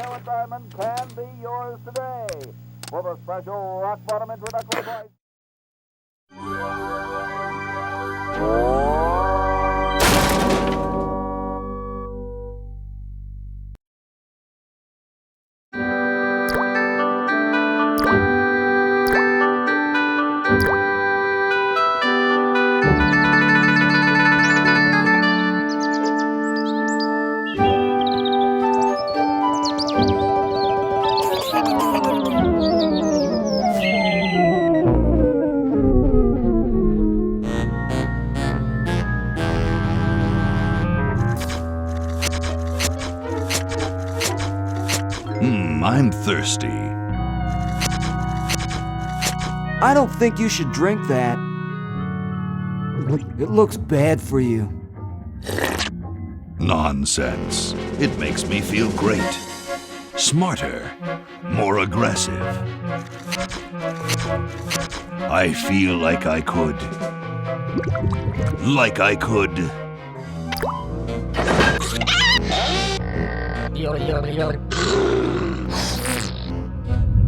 carat diamond can be yours today for the special rock bottom introductory price. I'm thirsty. I don't think you should drink that. It looks bad for you. Nonsense. It makes me feel great. Smarter. More aggressive. I feel like I could. Like I could.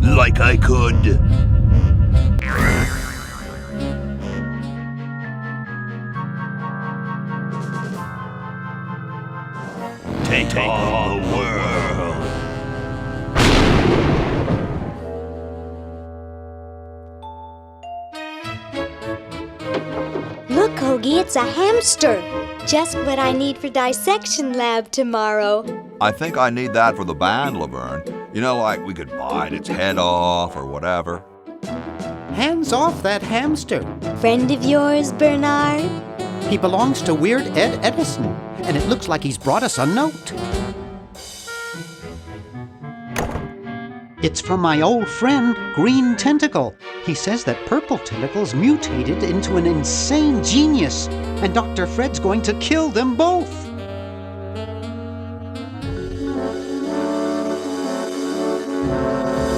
Like I could. Take on the world. Look, Hoagie, it's a hamster. Just what I need for dissection lab tomorrow. I think I need that for the band, Laverne. You know, like we could bite its head off or whatever. Hands off that hamster. Friend of yours, Bernard? He belongs to Weird Ed Edison, and it looks like he's brought us a note. It's from my old friend, Green Tentacle. He says that Purple Tentacle's mutated into an insane genius, and Dr. Fred's going to kill them both.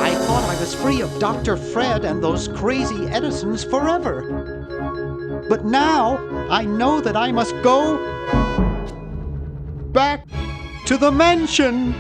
I thought I was free of Dr. Fred and those crazy Edisons forever. But now I know that I must go back to the mansion.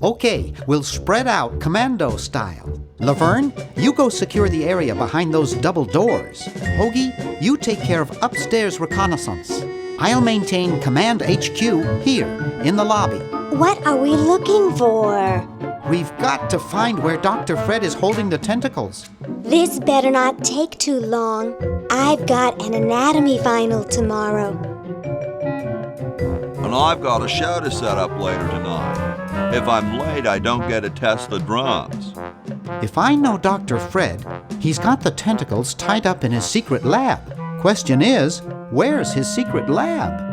Okay, we'll spread out commando style. Laverne, you go secure the area behind those double doors. Hoagie, you take care of upstairs reconnaissance. I'll maintain Command HQ here, in the lobby. What are we looking for? We've got to find where Dr. Fred is holding the tentacles. This better not take too long. I've got an anatomy final tomorrow. And I've got a show to set up later tonight. If I'm late, I don't get to test the drums. If I know Dr. Fred, he's got the tentacles tied up in his secret lab. Question is, where's his secret lab?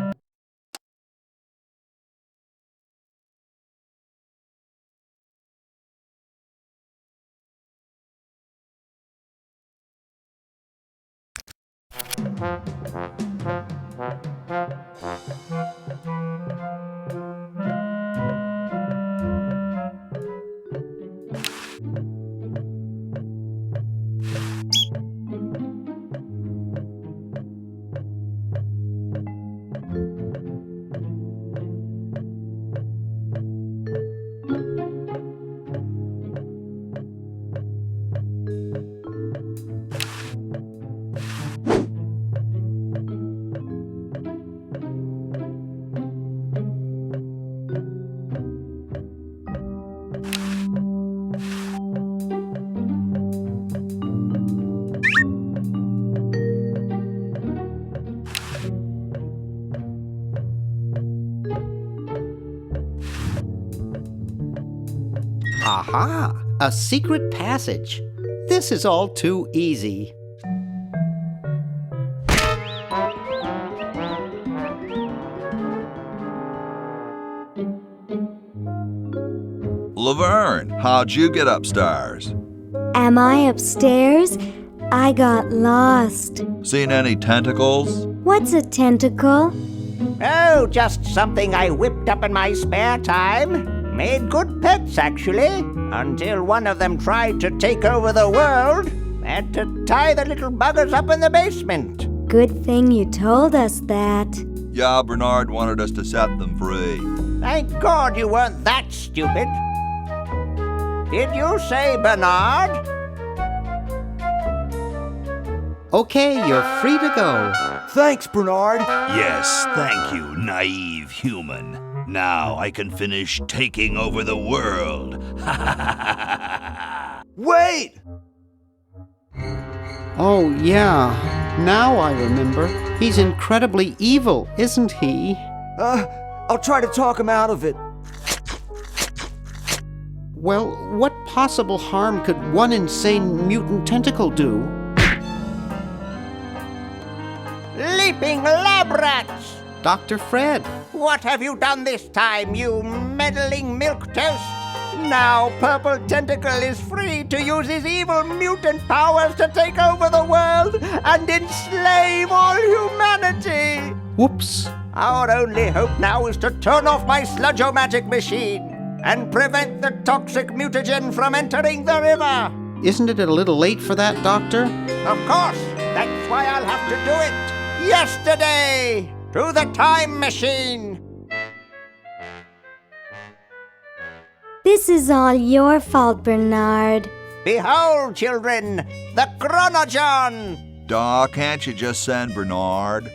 Aha! A secret passage. This is all too easy. Laverne, how'd you get upstairs? Am I upstairs? I got lost. Seen any tentacles? What's a tentacle? Oh, just something I whipped up in my spare time. Made good pets, actually, until one of them tried to take over the world. Had to tie the little buggers up in the basement. Good thing you told us that. Yeah, Bernard wanted us to set them free. Thank God you weren't that stupid. Did you say Bernard? Okay, you're free to go. Thanks, Bernard. Yes, thank you, naive human. Now I can finish taking over the world. Wait! Oh, yeah. Now I remember. He's incredibly evil, isn't he? I'll try to talk him out of it. Well, what possible harm could one insane mutant tentacle do? Leaping lab rats! Dr. Fred. What have you done this time, you meddling milquetoast? Now Purple Tentacle is free to use his evil mutant powers to take over the world and enslave all humanity! Whoops. Our only hope now is to turn off my sludge-o-magic machine and prevent the toxic mutagen from entering the river. Isn't it a little late for that, Doctor? Of course, that's why I'll have to do it yesterday through the time machine. This is all your fault, Bernard. Behold, children, the Chron-O-John. Duh, can't you just send Bernard?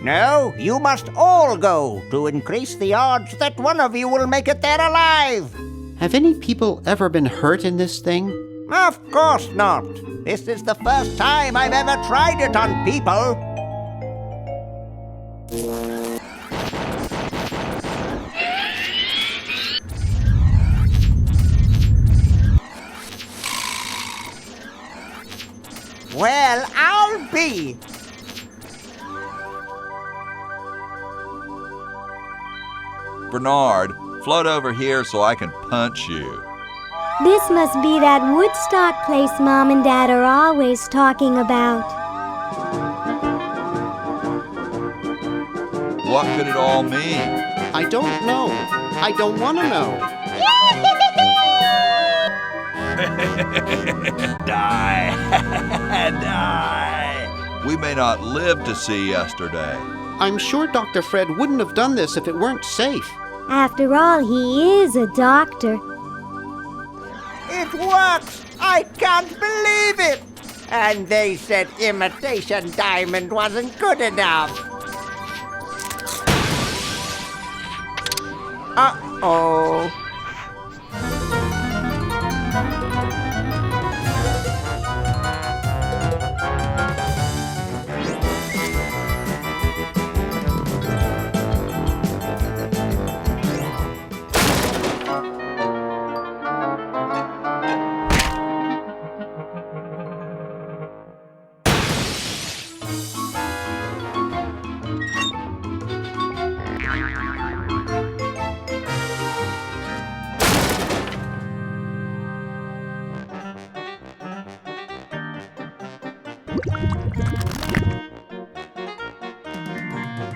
No, you must all go to increase the odds that one of you will make it there alive. Have any people ever been hurt in this thing? Of course not. This is the first time I've ever tried it on people. Well, I'll be. Bernard, float over here so I can punch you. This must be that Woodstock place Mom and Dad are always talking about. What could it all mean? I don't know. I don't want to know. Die! Die! We may not live to see yesterday. I'm sure Dr. Fred wouldn't have done this if it weren't safe. After all, he is a doctor. It works! I can't believe it! And they said imitation diamond wasn't good enough. Uh-oh.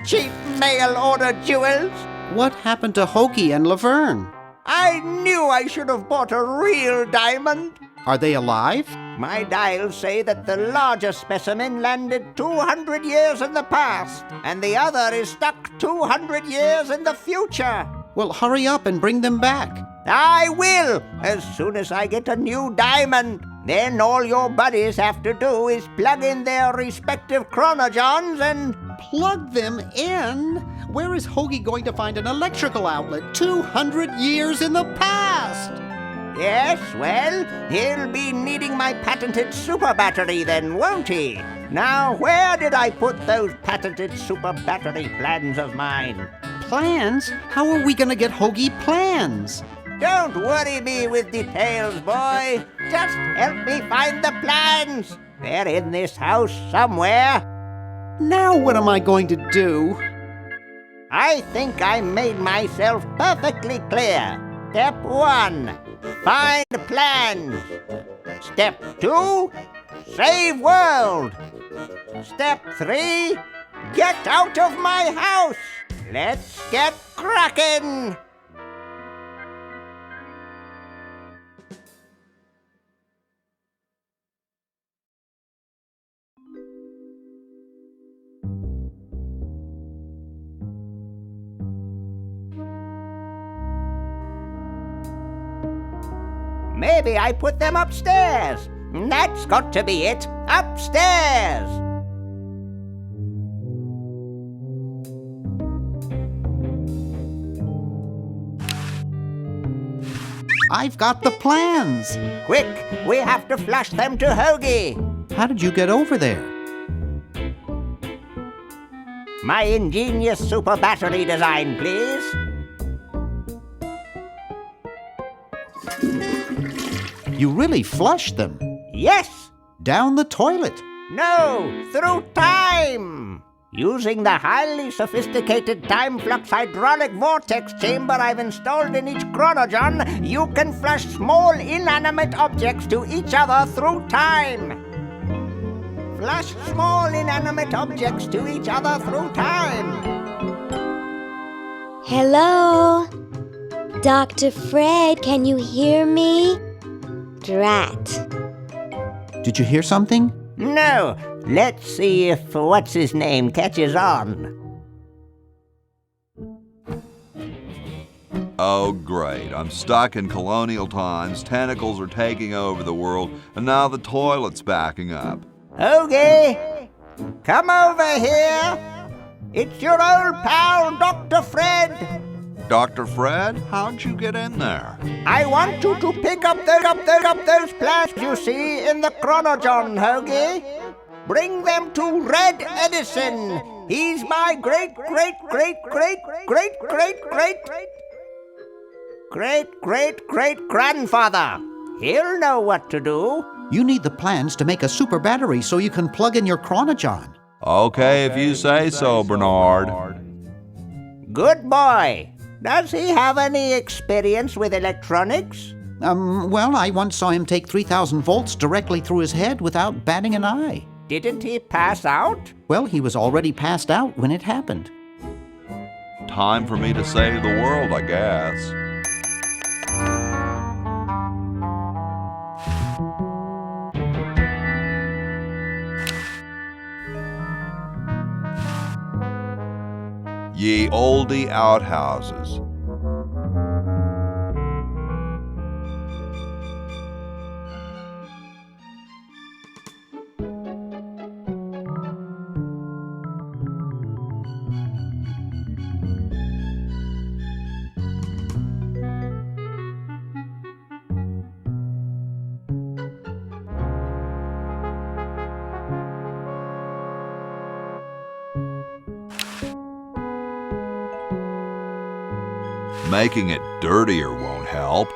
Cheap mail-order jewels. What happened to Hoagie and Laverne? I knew I should have bought a real diamond. Are they alive? My dials say that the larger specimen landed 200 years in the past, and the other is stuck 200 years in the future. Well, hurry up and bring them back. I will, as soon as I get a new diamond. Then all your buddies have to do is plug in their respective Chron-O-Johns and... Plug them in? Where is Hoagie going to find an electrical outlet 200 years in the past? Yes, well, he'll be needing my patented super battery then, won't he? Now, where did I put those patented super battery plans of mine? Plans? How are we going to get Hoagie plans? Don't worry me with details, boy. Just help me find the plans. They're in this house somewhere. Now what am I going to do? I think I made myself perfectly clear. Step 1, find plans. Step 2, save world. Step 3, get out of my house. Let's get cracking. Maybe I put them upstairs. That's got to be it. Upstairs. I've got the plans. Quick, we have to flush them to Hoagie. How did you get over there? My ingenious super battery design, please. You really flushed them. Yes. Down the toilet. No, through time. Using the highly sophisticated time flux hydraulic vortex chamber I've installed in each Chron-O-John, you can flush small inanimate objects to each other through time. Flush small inanimate objects to each other through time. Hello? Dr. Fred, can you hear me? Drat. Did you hear something? No. Let's see if what's-his-name catches on. Oh, great. I'm stuck in Colonial Times, tentacles are taking over the world, and now the toilet's backing up. Hoagie, come over here. It's your old pal, Dr. Fred. Dr. Fred, how'd you get in there? I want you to pick up those plants you see in the Chron-O-John, Hoagie. Bring them to Red Edison. He's my great-great-great-great-great-great-great-great-grandfather. He'll know what to do. You need the plans to make a super battery so you can plug in your Chron-O-John. Okay, if you say so, Bernard. Good boy. Does he have any experience with electronics? Well, I once saw him take 3,000 volts directly through his head without batting an eye. Didn't he pass out? Well, he was already passed out when it happened. Time for me to save the world, I guess. Ye olde outhouses. Making it dirtier won't help.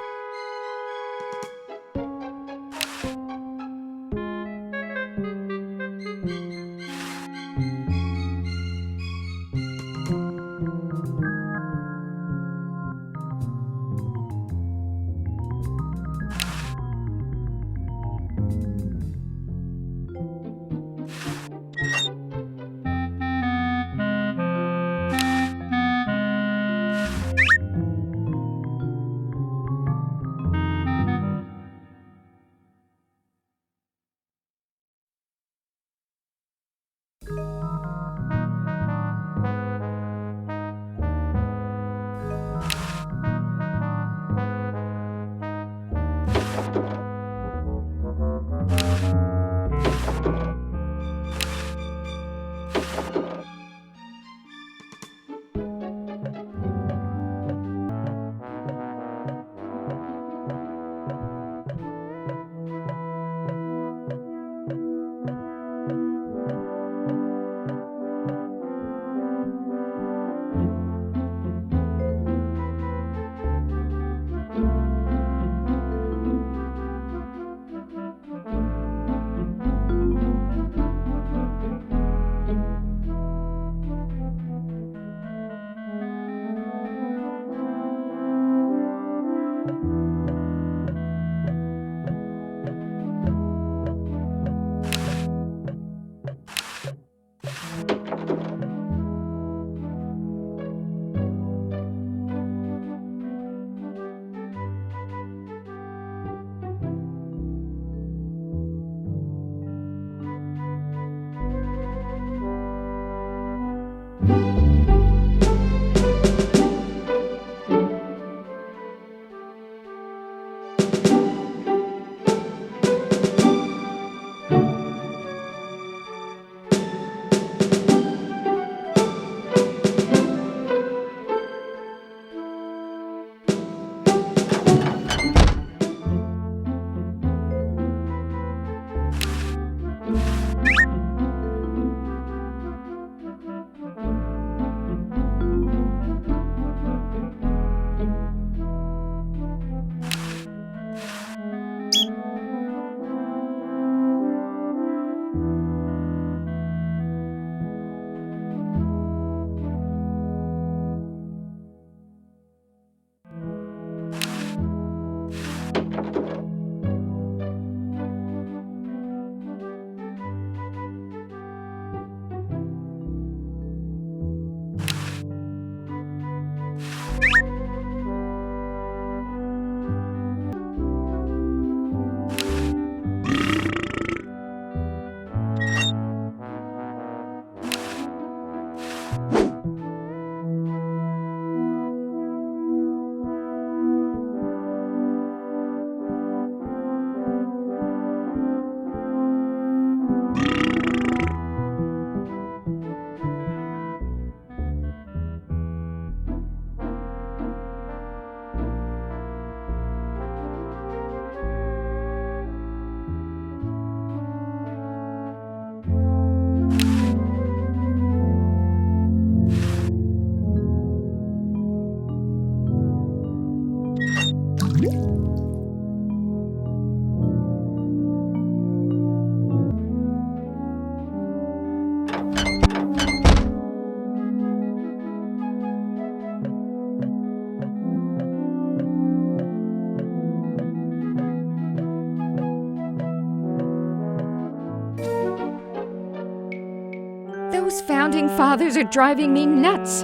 Those founding fathers are driving me nuts.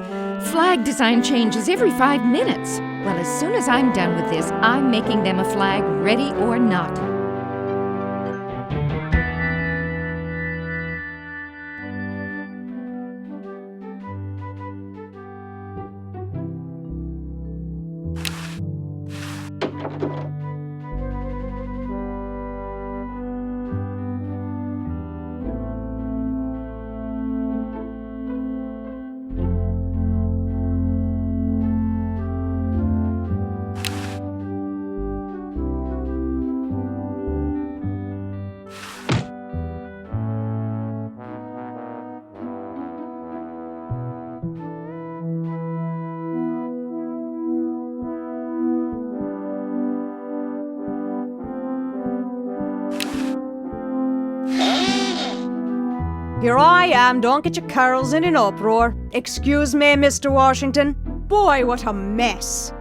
Flag design changes every 5 minutes. Well, as soon as I'm done with this, I'm making them a flag, ready or not. Here I am, don't get your curls in an uproar. Excuse me, Mr. Washington. Boy, what a mess.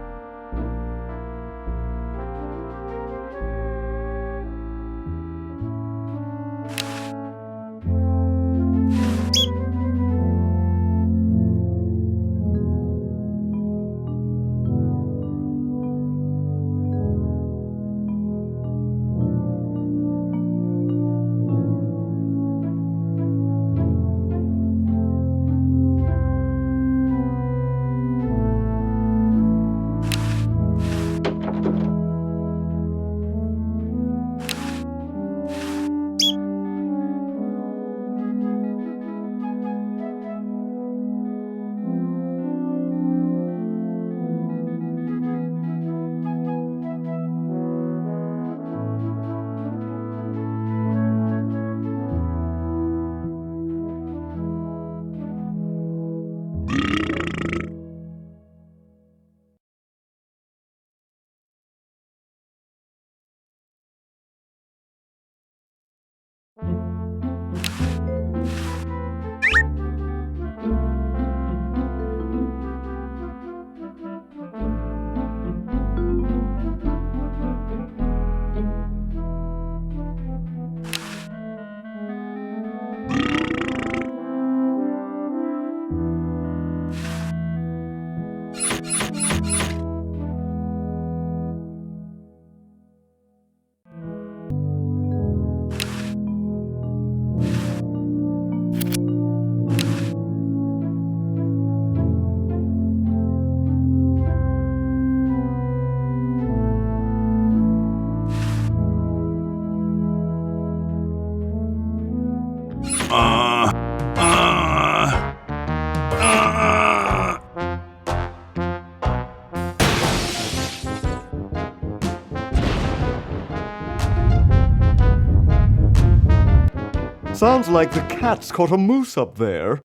Sounds like the cat's caught a moose up there.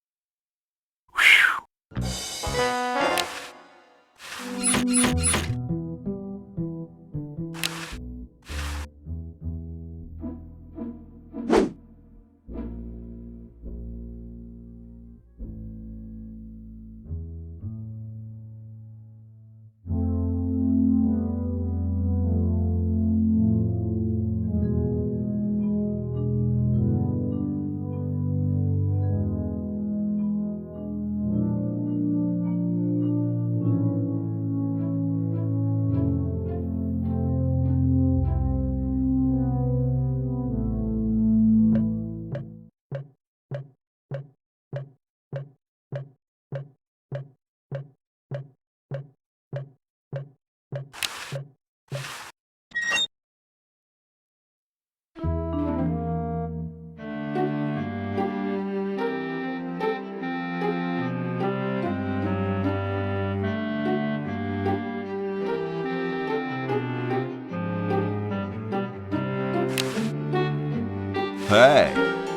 Hey,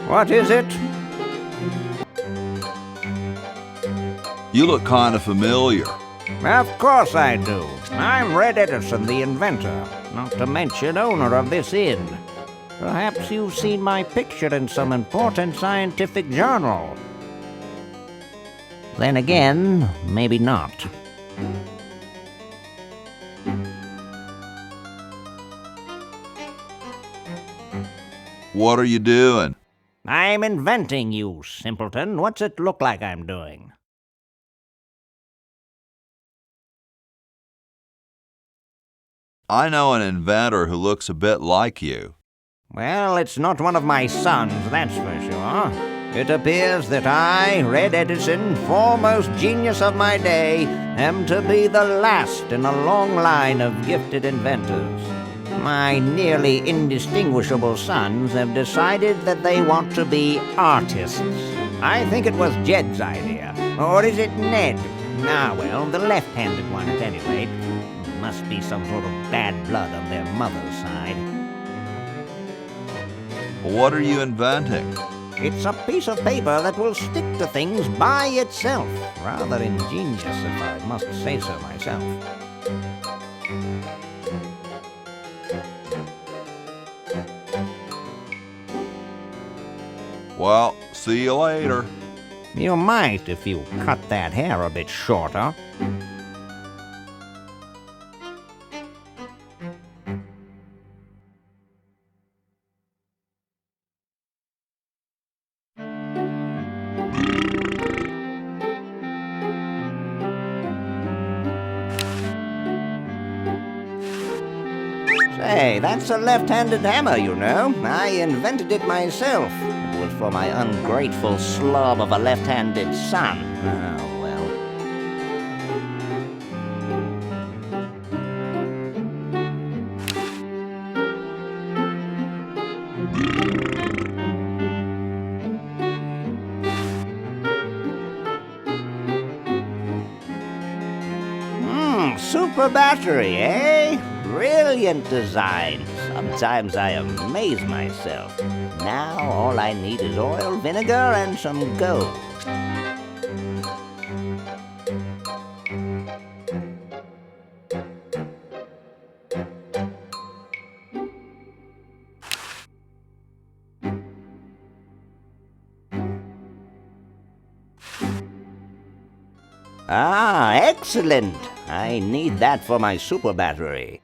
What is it? you look kind of familiar. Of course I do. I'm Red Edison, the inventor, not to mention owner of this inn. Perhaps you've seen my picture in some important scientific journal. Then again, maybe not. What are you doing? I'm inventing, you simpleton. What's it look like I'm doing? I know an inventor who looks a bit like you. Well, it's not one of my sons, that's for sure. It appears that I, Red Edison, foremost genius of my day, am to be the last in a long line of gifted inventors. My nearly indistinguishable sons have decided that they want to be artists. I think it was Jed's idea. Or is it Ned? Ah, well, the left-handed one at any rate. Must be some sort of bad blood on their mother's side. What are you inventing? It's a piece of paper that will stick to things by itself. Rather ingenious, if I must say so myself. Well, see you later. You might if you cut that hair a bit shorter. Say, that's a left-handed hammer, you know. I invented it myself. It was for my ungrateful slob of a left-handed son. Oh, well. Super battery, eh? Brilliant design. Sometimes I amaze myself. Now all I need is oil, vinegar, and some gold. Ah, excellent! I need that for my super battery.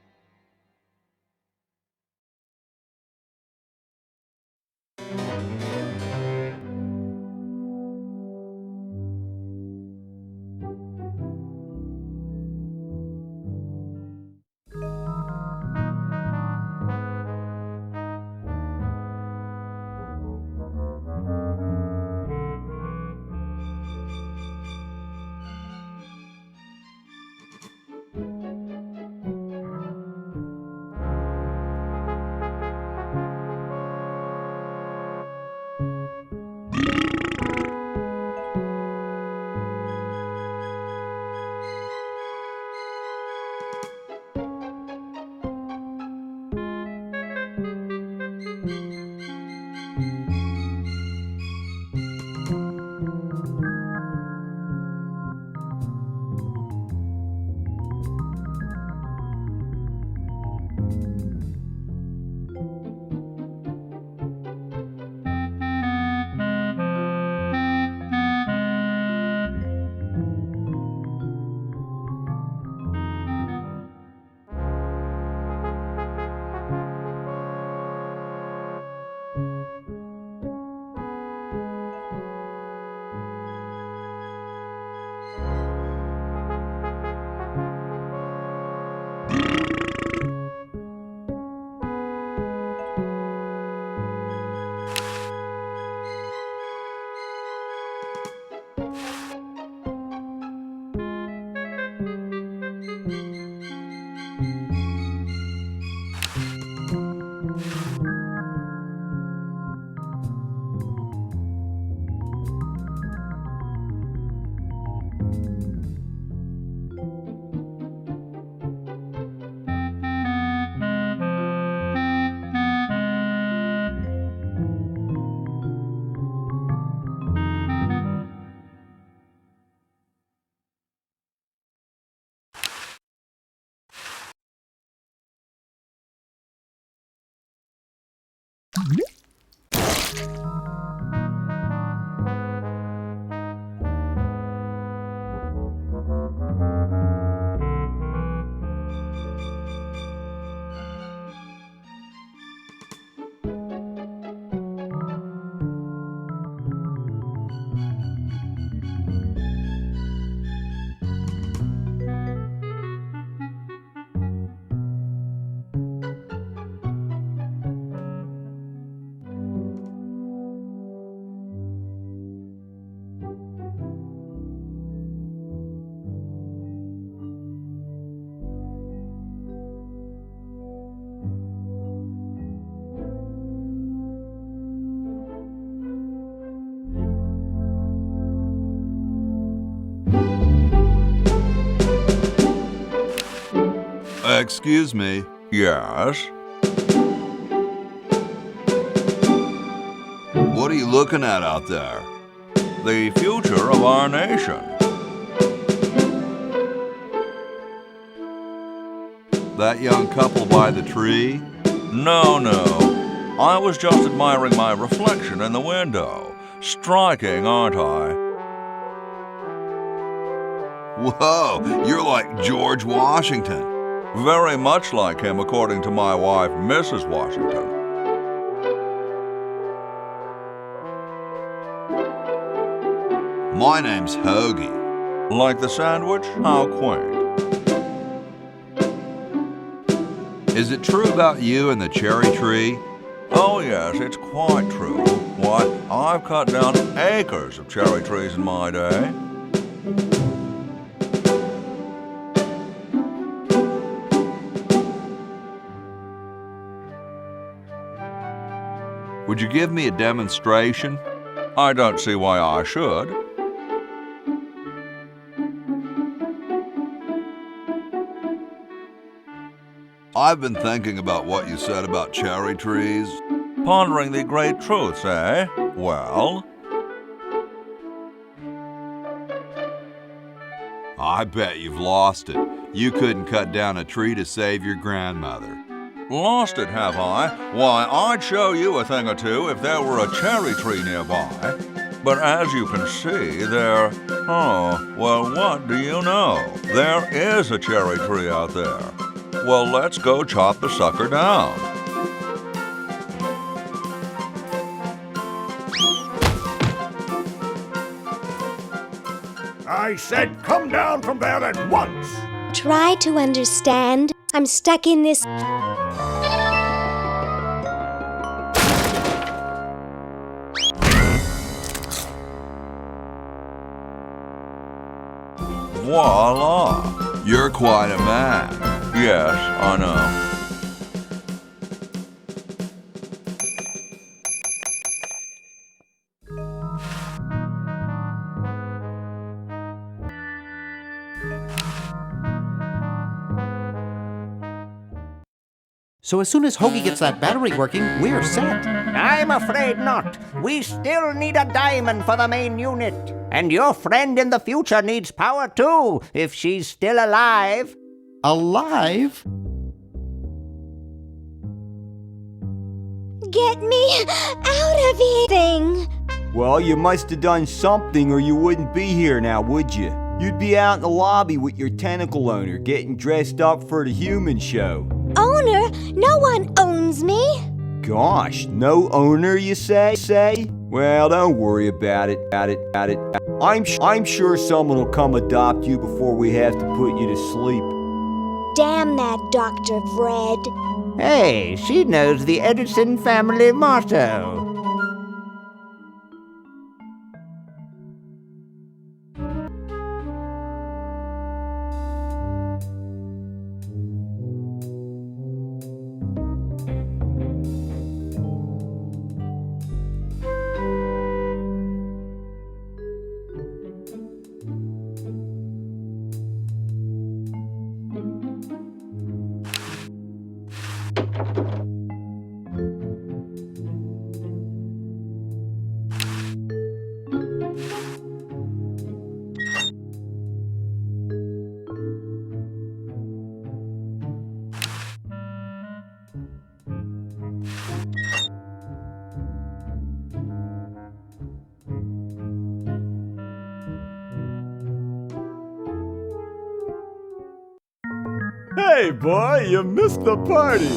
Excuse me. Yes? What are you looking at out there? The future of our nation. That young couple by the tree? No, no. I was just admiring my reflection in the window. Striking, aren't I? Whoa, you're like George Washington. Very much like him, according to my wife, Mrs. Washington. My name's Hoagie. Like the sandwich? How quaint. Is it true about you and the cherry tree? Oh, yes, it's quite true. Why, I've cut down acres of cherry trees in my day. Would you give me a demonstration? I don't see why I should. I've been thinking about what you said about cherry trees. Pondering the great truths, eh? Well? I bet you've lost it. You couldn't cut down a tree to save your grandmother. Lost it, have I? Why, I'd show you a thing or two if there were a cherry tree nearby. But as you can see, oh, well, what do you know? There is a cherry tree out there. Well, let's go chop the sucker down. I said come down from there at once! Try to understand. I'm stuck in this. Voila! You're quite a man. Yes, I know. So as soon as Hoagie gets that battery working, we're set. I'm afraid not. We still need a diamond for the main unit. And your friend in the future needs power too, if she's still alive. Alive? Get me out of here, thing. Well, you must have done something or you wouldn't be here now, would you? You'd be out in the lobby with your tentacle owner getting dressed up for the human show. Owner? No one owns me. Gosh, no owner, you say? Well, don't worry about it. I'm sure someone will come adopt you before we have to put you to sleep. Damn that Dr. Fred. Hey, she knows the Edison family motto. Hey, boy, you missed the party.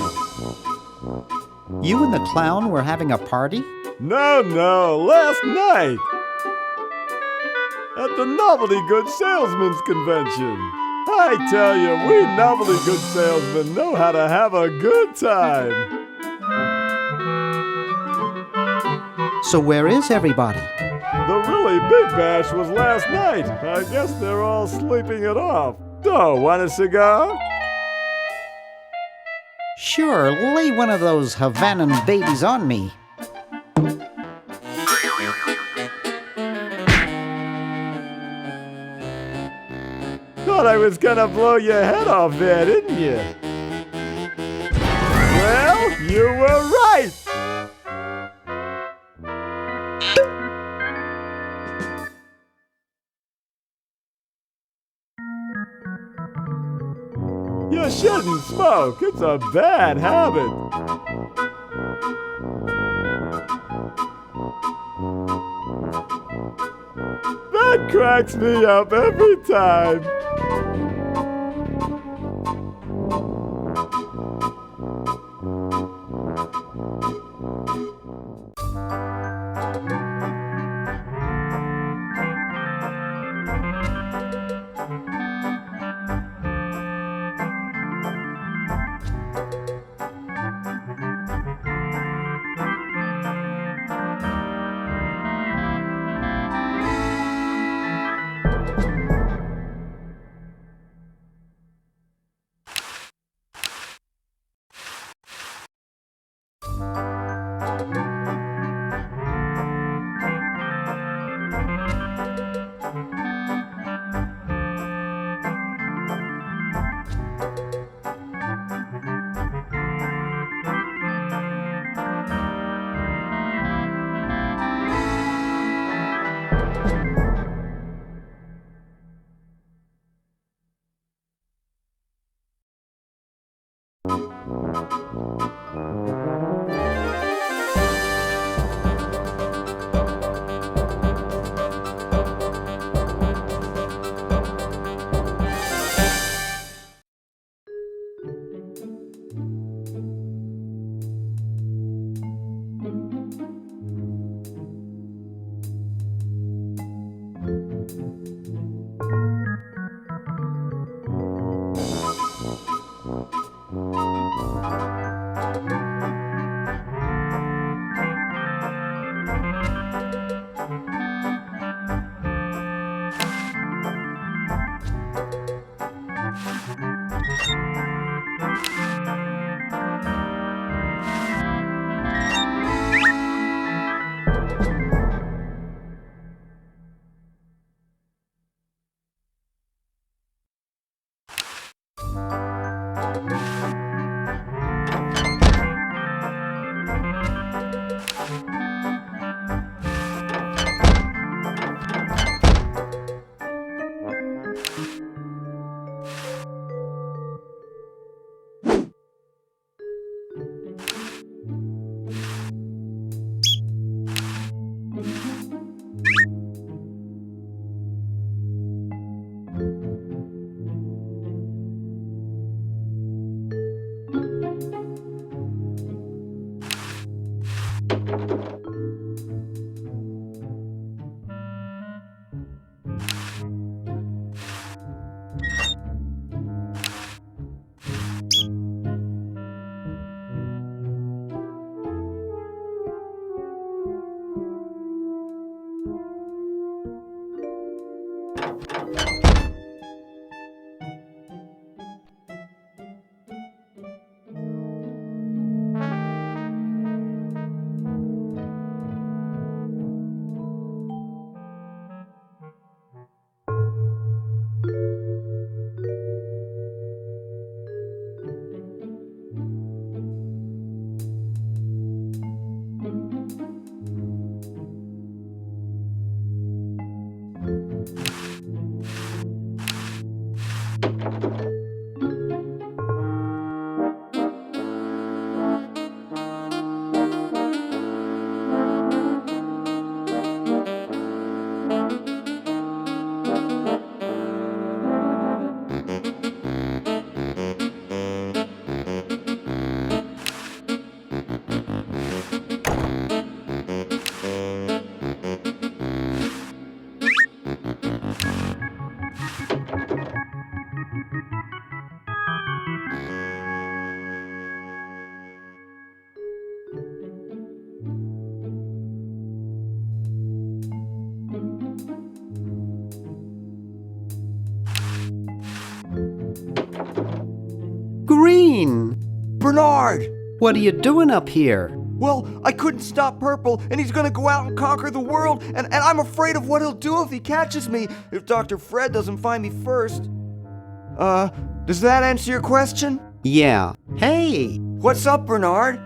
You and the clown were having a party? No, last night. At the Novelty Good Salesmen's Convention. I tell you, we Novelty Good Salesmen know how to have a good time. So where is everybody? The really big bash was last night. I guess they're all sleeping it off. So, want a cigar? Sure, lay one of those Havanan babies on me. Thought I was gonna blow your head off there, didn't you? You were right! You shouldn't smoke. It's a bad habit. That cracks me up every time. Green! Bernard! What are you doing up here? Well, I couldn't stop Purple, and he's gonna go out and conquer the world, and I'm afraid of what he'll do if he catches me, if Dr. Fred doesn't find me first. Does that answer your question? Yeah. Hey! What's up, Bernard?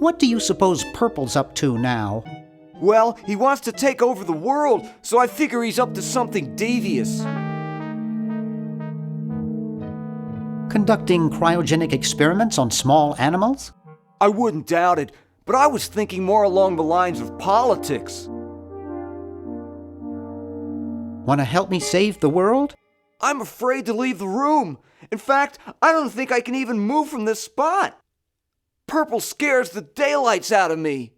What do you suppose Purple's up to now? Well, he wants to take over the world, so I figure he's up to something devious. Conducting cryogenic experiments on small animals? I wouldn't doubt it, but I was thinking more along the lines of politics. Want to help me save the world? I'm afraid to leave the room. In fact, I don't think I can even move from this spot. Purple scares the daylights out of me.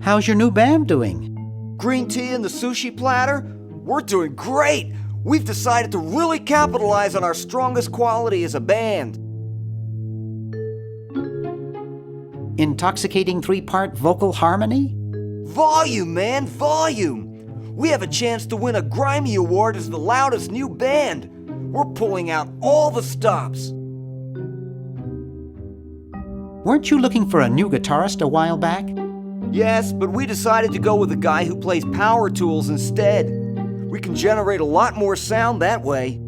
How's your new band doing? Green tea and the sushi platter? We're doing great. We've decided to really capitalize on our strongest quality as a band. Intoxicating 3-part vocal harmony? Volume, man, volume. We have a chance to win a Grimy Award as the loudest new band. We're pulling out all the stops. Weren't you looking for a new guitarist a while back? Yes, but we decided to go with a guy who plays power tools instead. We can generate a lot more sound that way.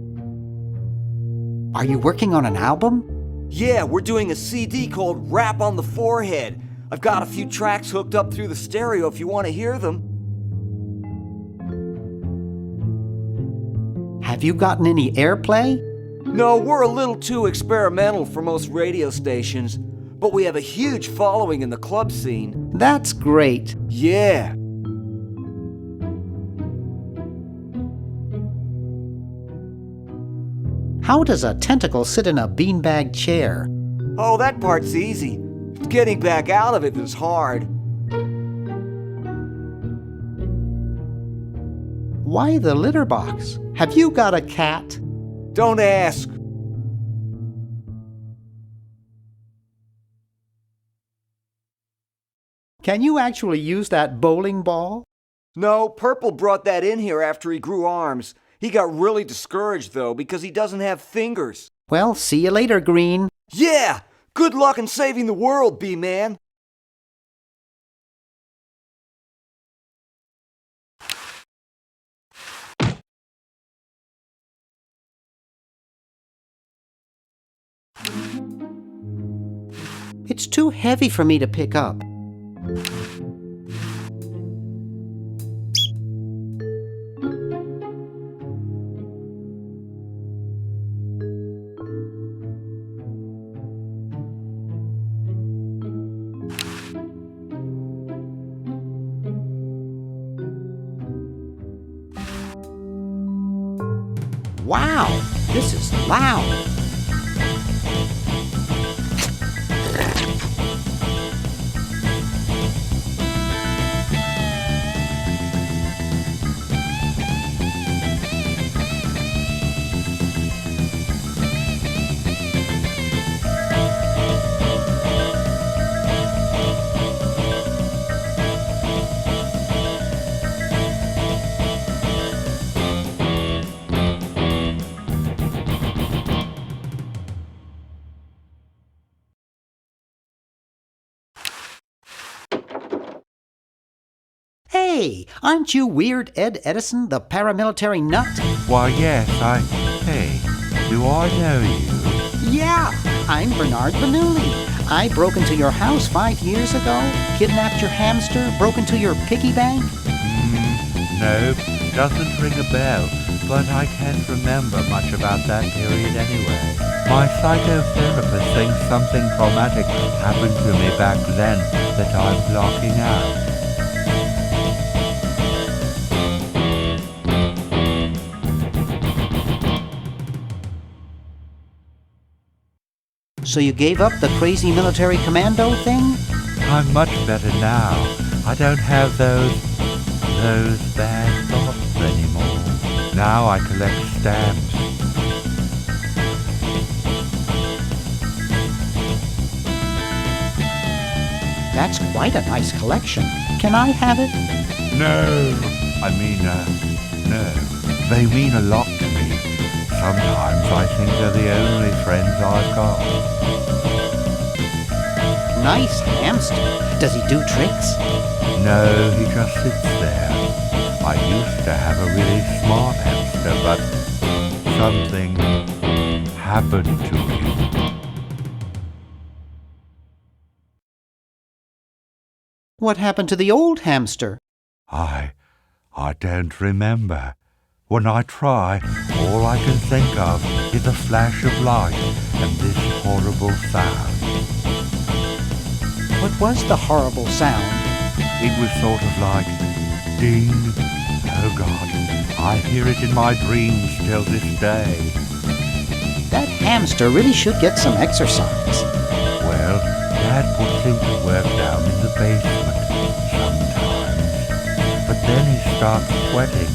Are you working on an album? Yeah, we're doing a CD called Rap on the Forehead. I've got a few tracks hooked up through the stereo if you want to hear them. Have you gotten any airplay? No, we're a little too experimental for most radio stations, but we have a huge following in the club scene. That's great. Yeah. How does a tentacle sit in a beanbag chair? Oh, that part's easy. Getting back out of it is hard. Why the litter box? Have you got a cat? Don't ask. Can you actually use that bowling ball? No, Purple brought that in here after he grew arms. He got really discouraged, though, because he doesn't have fingers. Well, see you later, Green. Yeah! Good luck in saving the world, B-Man. It's too heavy for me to pick up. Wow, this is loud. Hey, aren't you Weird Ed Edison, the paramilitary nut? Why, yes, Hey, do I know you? Yeah, I'm Bernard Bernoulli. I broke into your house 5 years ago, kidnapped your hamster, broke into your piggy bank. No, doesn't ring a bell, but I can't remember much about that period anyway. My psychotherapist thinks something traumatic happened to me back then that I'm blocking out. So you gave up the crazy military commando thing? I'm much better now. I don't have those bad thoughts anymore. Now I collect stamps. That's quite a nice collection. Can I have it? No. No. They mean a lot to me. Sometimes I think they're the only friends I've got. Nice hamster. Does he do tricks? No, he just sits there. I used to have a really smart hamster, but something happened to him. What happened to the old hamster? I don't remember. When I try, all I can think of is a flash of light and this horrible sound. What was the horrible sound? It was sort of like ding. Oh God, I hear it in my dreams till this day. That hamster really should get some exercise. Well, Dad puts him to work down in the basement sometimes. But then he starts sweating,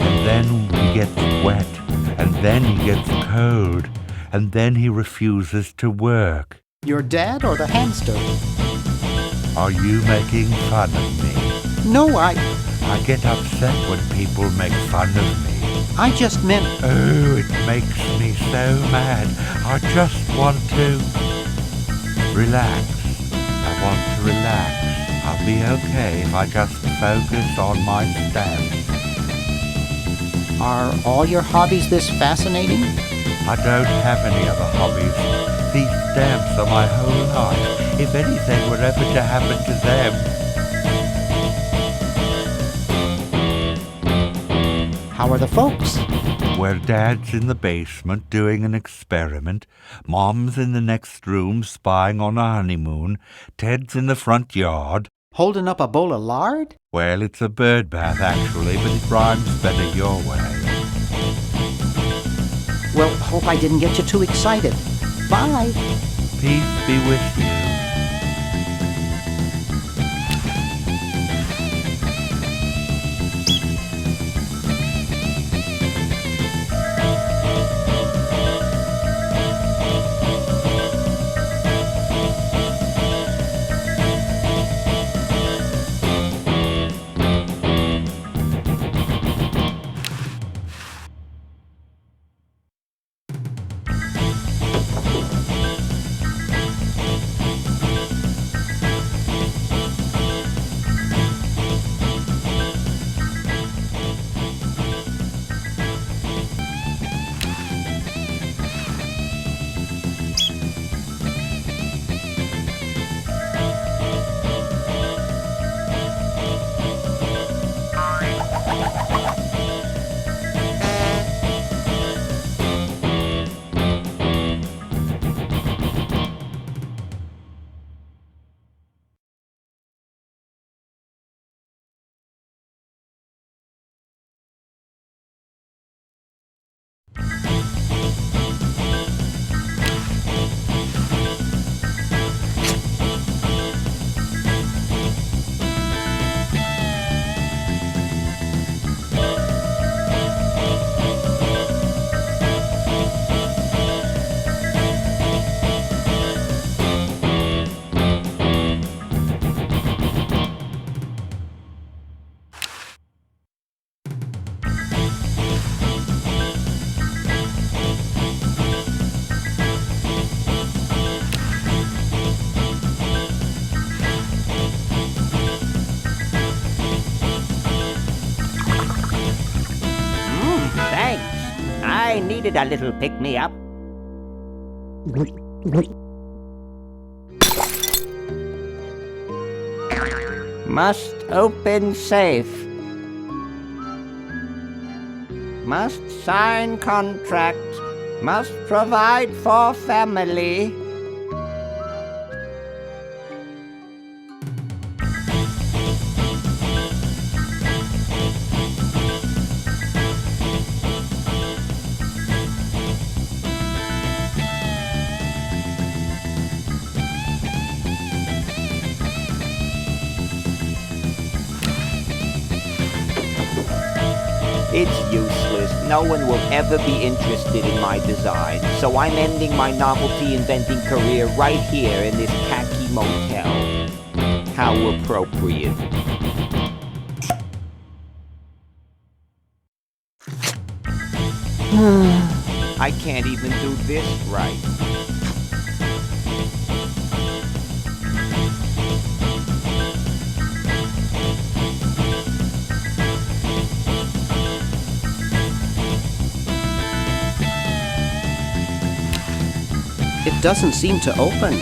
and then he gets wet, and then he gets cold, and then he refuses to work. Your dad or the hamster? Are you making fun of me? No, I get upset when people make fun of me. I just meant... Oh, it makes me so mad. I just want to relax. I want to relax. I'll be okay if I just focus on my stamps. Are all your hobbies this fascinating? I don't have any other hobbies. These stamps are my whole life. If anything were ever to happen to them. How are the folks? Well, Dad's in the basement doing an experiment. Mom's in the next room spying on a honeymoon. Ted's in the front yard. Holding up a bowl of lard? Well, it's a bird bath, actually, but it rhymes better your way. Well, hope I didn't get you too excited. Bye. Peace be with you. I needed a little pick-me-up. Must open safe. Must sign contract. Must provide for family. It's useless. No one will ever be interested in my design, so I'm ending my novelty-inventing career right here in this khaki motel. How appropriate. I can't even do this right. it doesn't seem to open.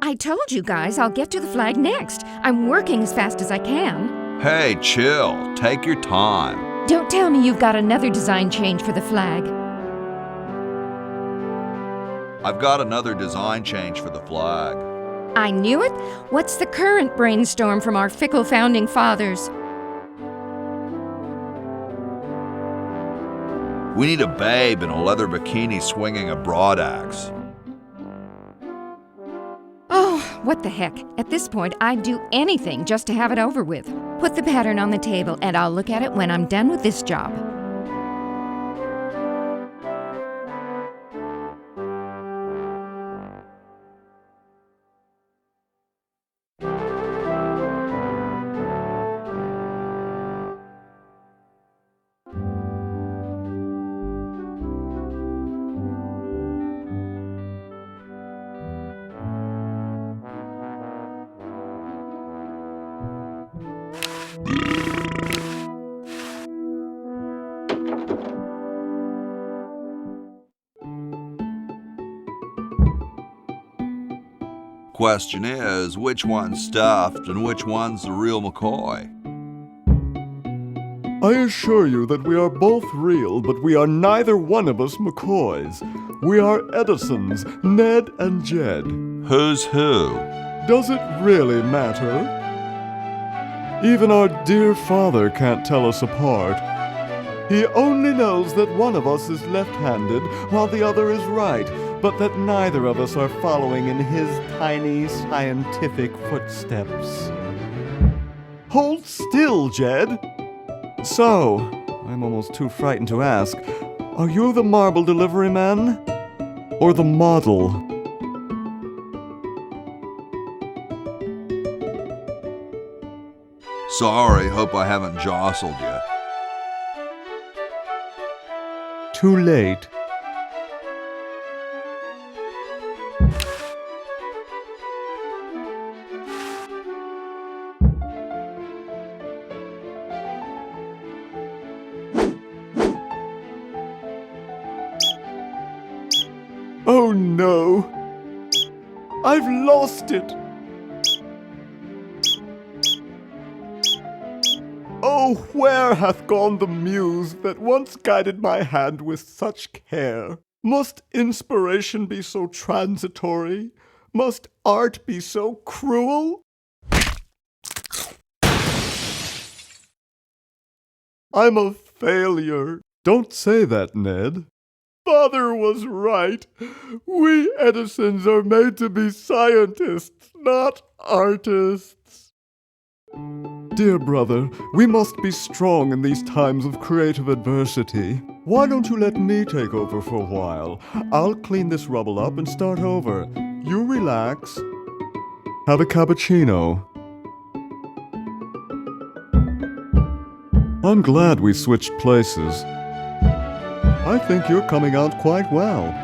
I told you guys I'll get to the flag next. I'm working as fast as I can. Hey, chill. Take your time. Don't tell me you've got another design change for the flag. I've got another design change for the flag. I knew it. What's the current brainstorm from our fickle founding fathers? We need a babe in a leather bikini swinging a broadaxe. Oh, what the heck. At this point, I'd do anything just to have it over with. Put the pattern on the table and I'll look at it when I'm done with this job. Question is, which one's stuffed and which one's the real McCoy? I assure you that we are both real, but we are neither one of us McCoys. We are Edisons, Ned and Jed. Who's who? Does it really matter? Even our dear father can't tell us apart. He only knows that one of us is left-handed while the other is right, but that neither of us are following in his tiny scientific footsteps. Hold still, Jed! So, I'm almost too frightened to ask, are you the marble delivery man? Or the model? Sorry, hope I haven't jostled you. Too late. Oh no! I've lost it! Oh, where hath gone the muse that once guided my hand with such care? Must inspiration be so transitory? Must art be so cruel? I'm a failure. Don't say that, Ned. Father was right. We Edisons are made to be scientists, not artists. Dear brother, we must be strong in these times of creative adversity. Why don't you let me take over for a while? I'll clean this rubble up and start over. You relax. Have a cappuccino. I'm glad we switched places. I think you're coming out quite well.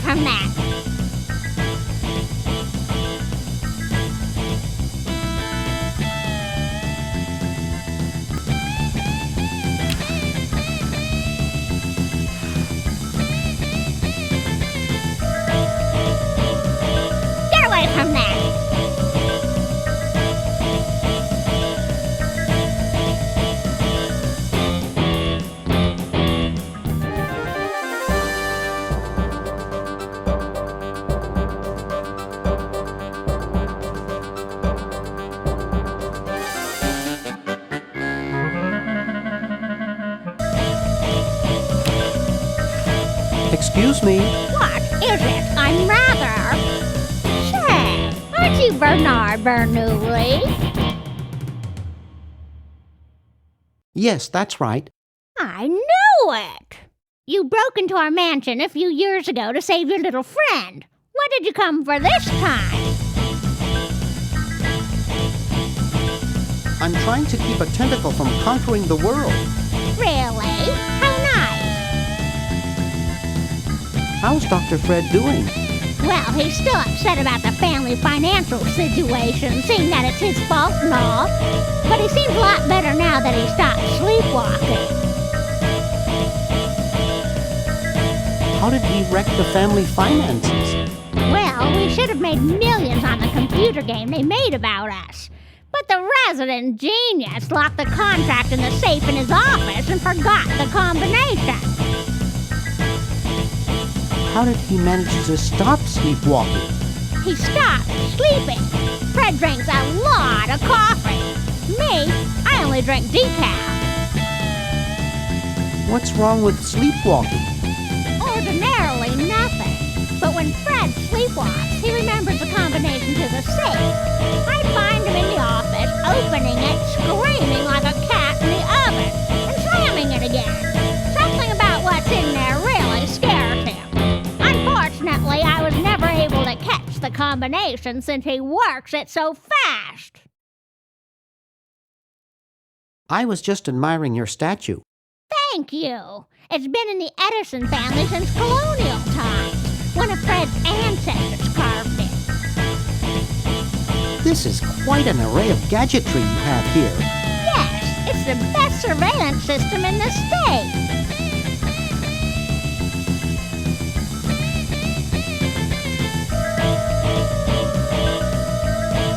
From that. Get away from that. Excuse me. What is it? I'm rather... Say, aren't you Bernard Bernoulli? Yes, that's right. I knew it! You broke into our mansion a few years ago to save your little friend. What did you come for this time? I'm trying to keep a tentacle from conquering the world. Really? How nice. How's Dr. Fred doing? Well, he's still upset about the family financial situation, seeing that it's his fault and all. But he seems a lot better now that he stopped sleepwalking. How did he wreck the family finances? Well, we should have made millions on the computer game they made about us. But the resident genius locked the contract in the safe in his office and forgot the combination. How did he manage to stop sleepwalking? He stopped sleeping. Fred drinks a lot of coffee. Me, I only drink decaf. What's wrong with sleepwalking? Ordinarily nothing. But when Fred sleepwalks, he remembers the combination to the safe. I find him in the office, opening it, screaming like a cat in the oven, and slamming it again. Something about what's in there really scares him. Unfortunately, I was never able to catch the combination since he works it so fast. I was just admiring your statue. Thank you. It's been in the Edison family since Colonial Times. One of Fred's ancestors carved it. This is quite an array of gadgetry you have here. Yes, it's the best surveillance system in the state.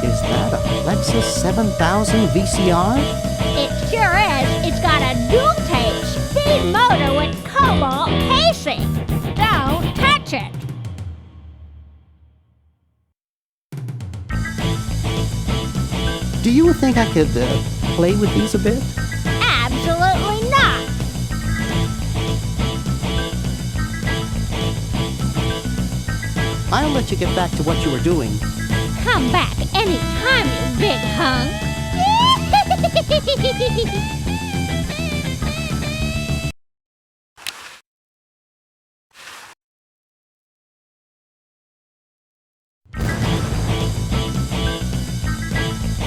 Is that a Lexus 7000 VCR? It sure is. It's got a dual-tape speed motor with cobalt casing. Don't touch it. Do you think I could play with these a bit? Absolutely not. I'll let you get back to what you were doing. Come back anytime, you big hunk.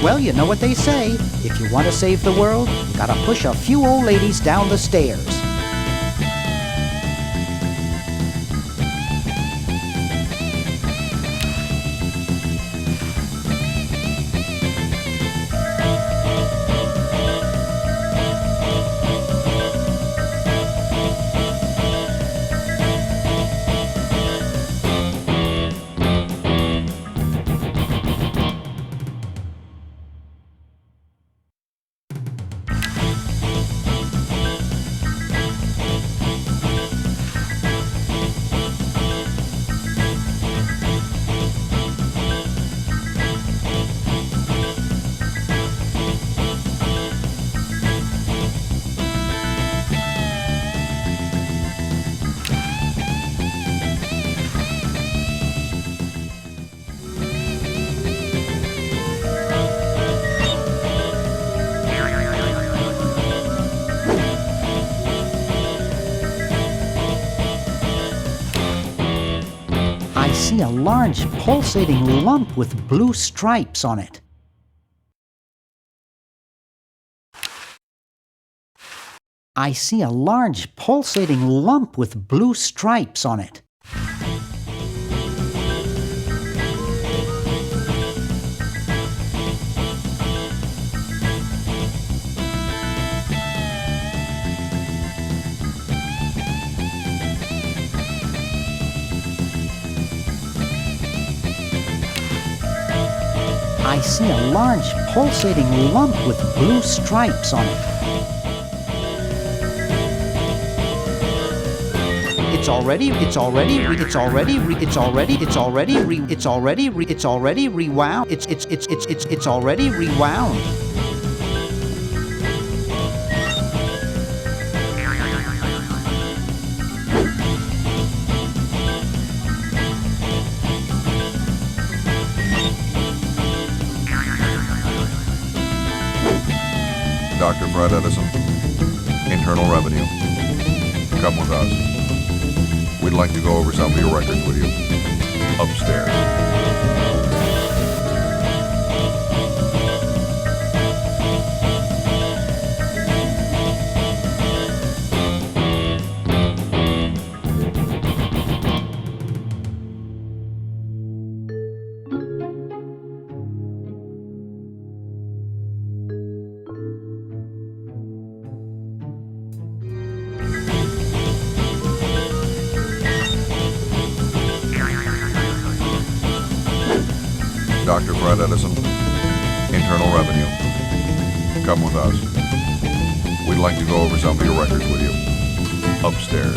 Well, you know what they say. If you want to save the world, you gotta push a few old ladies down the stairs. I see a large pulsating lump with blue stripes on it. I see a large pulsating lump with blue stripes on it. I see a large pulsating lump with blue stripes on it. It's already rewound. It's already rewound. Dr. Fred Edison, Internal Revenue. Come with us. We'd like to go over some of your records with you. Upstairs. Dr. Fred Edison, Internal Revenue. Come with us. We'd like to go over some of your records with you. Upstairs.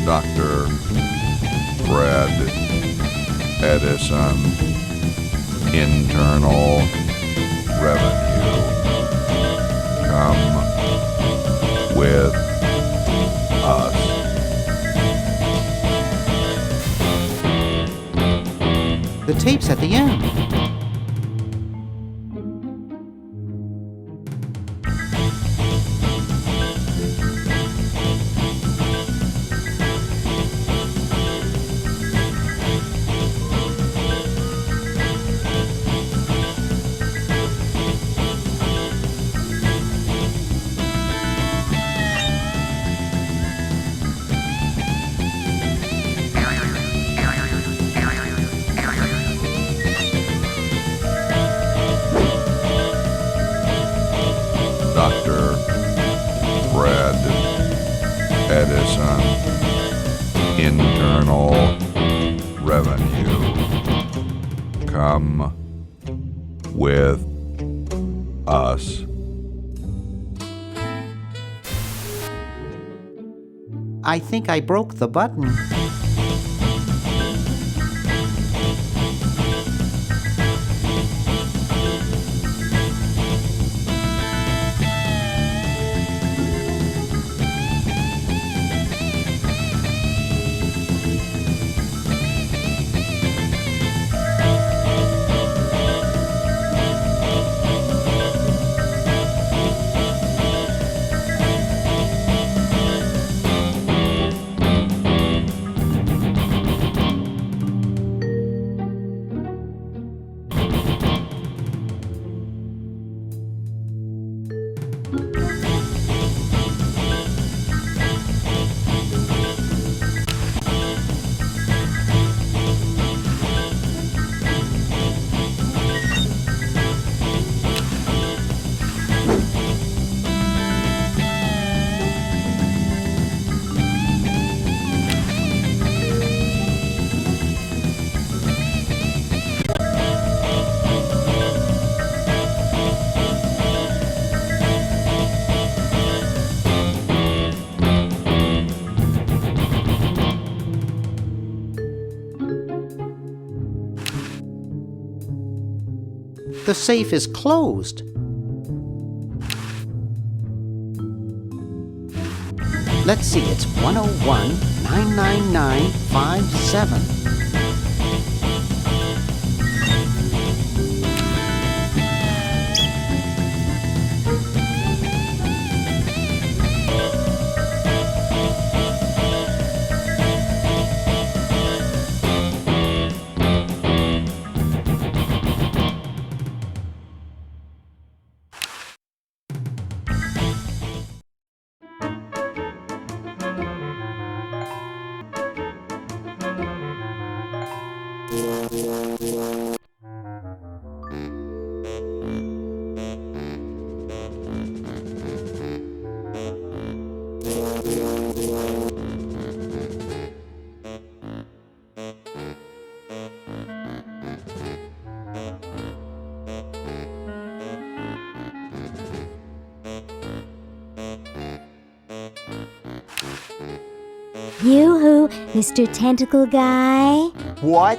Dr. Fred Edison, Internal Revenue. Come with us. The tape's at the end. Dr. Fred Edison, Internal Revenue. Come with us. I think I broke the button. The safe is closed. Let's see, it's 101-999-57. Yoo-hoo, Mr. Tentacle Guy. What?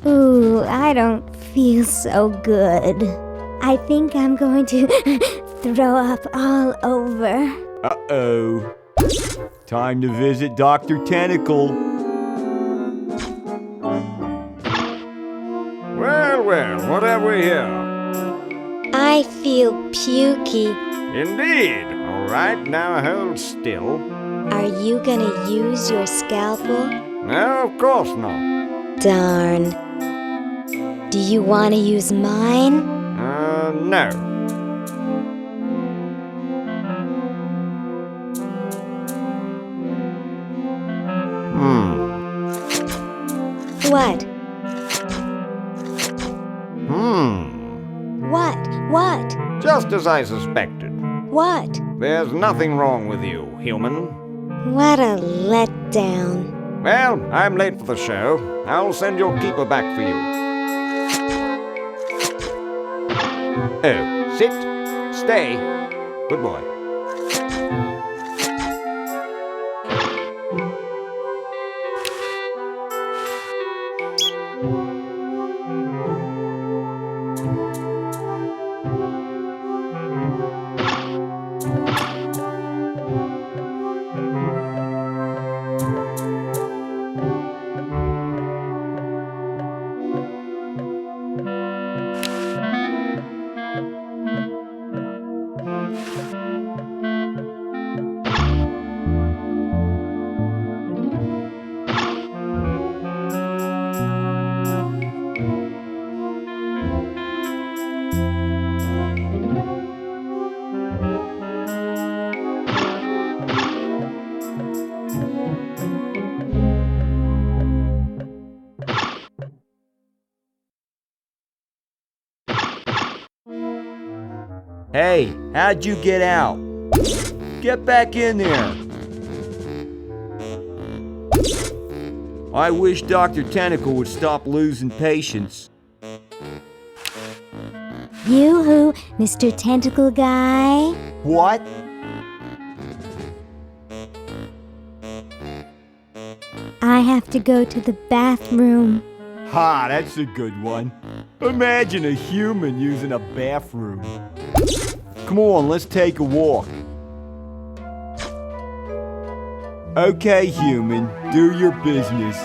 Ooh, I don't feel so good. I think I'm going to throw up all over. Uh-oh. Time to visit Dr. Tentacle. Well, what have we here? I feel pukey. Indeed. All right, now hold still. Are you gonna use your scalpel? No, of course not. Darn. Do you want to use mine? No. What? What? Just as I suspected. What? There's nothing wrong with you, human. What a letdown. Well, I'm late for the show. I'll send your keeper back for you. Oh, sit. Stay. Good boy. Hey, how'd you get out? Get back in there. I wish Dr. Tentacle would stop losing patience. Yoo-hoo, Mr. Tentacle Guy. What? I have to go to the bathroom. Ha, that's a good one. Imagine a human using a bathroom. Come on, let's take a walk. Okay, human, do your business.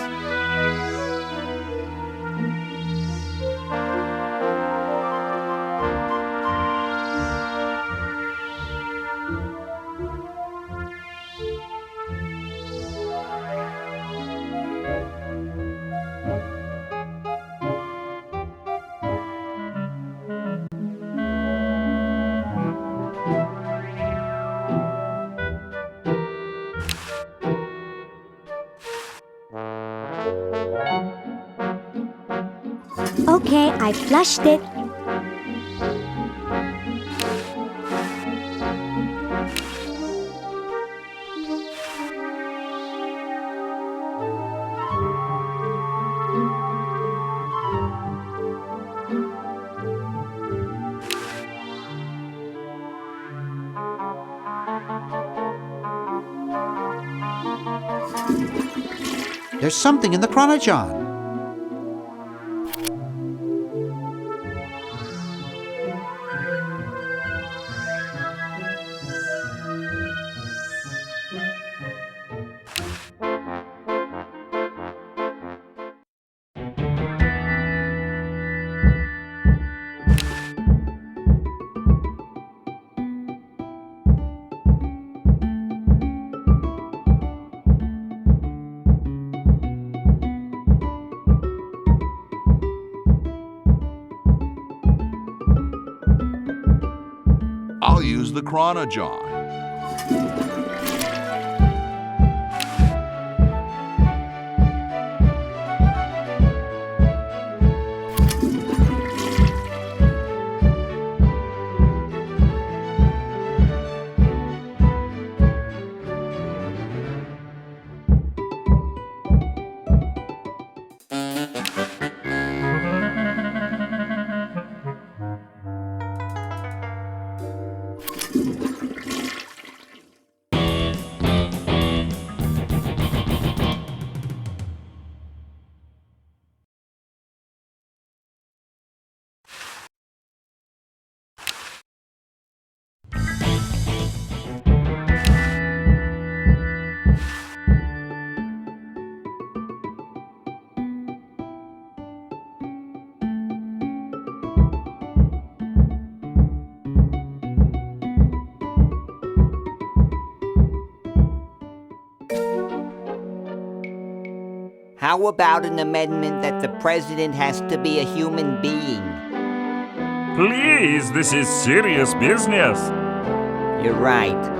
Okay, I flushed it. There's something in the Chron-O-John. I'll use the Chron-O-John. How about an amendment that the president has to be a human being? Please, this is serious business. You're right.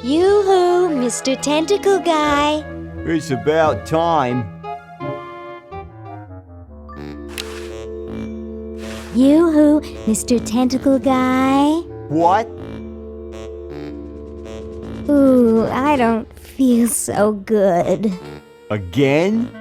Yoo-hoo, Mr. Tentacle Guy. It's about time. Yoo-hoo, Mr. Tentacle Guy. What? Ooh, I don't feel so good. Again?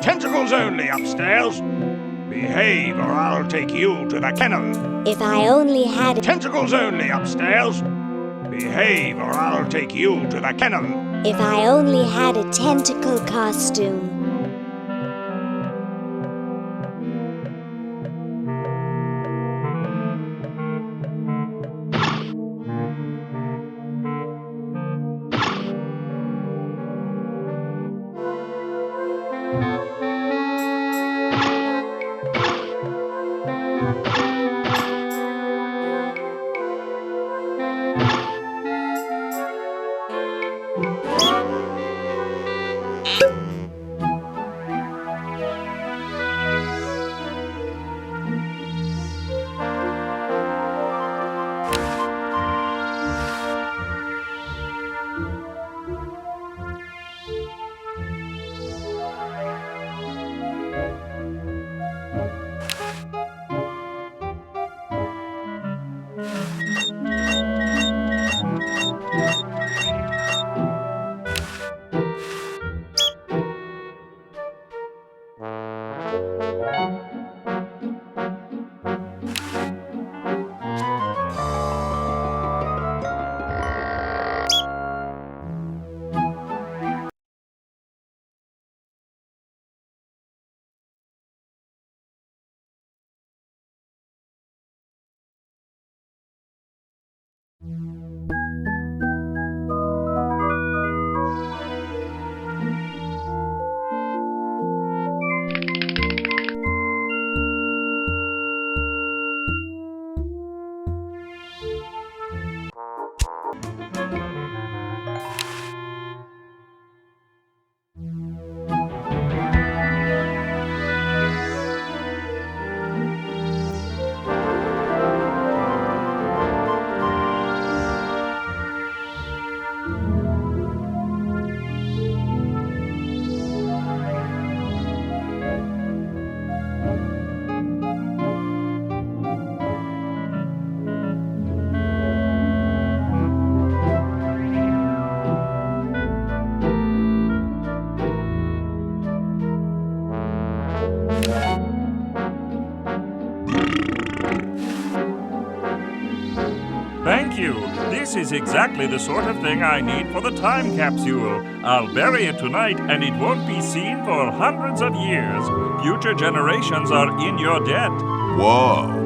Tentacles only upstairs. Behave or I'll take you to the kennel. If I only had Tentacles only upstairs. Behave or I'll take you to the kennel. If I only had a tentacle costume. Thank you. This is exactly the sort of thing I need for the time capsule. I'll bury it tonight, and it won't be seen for hundreds of years. Future generations are in your debt. Whoa.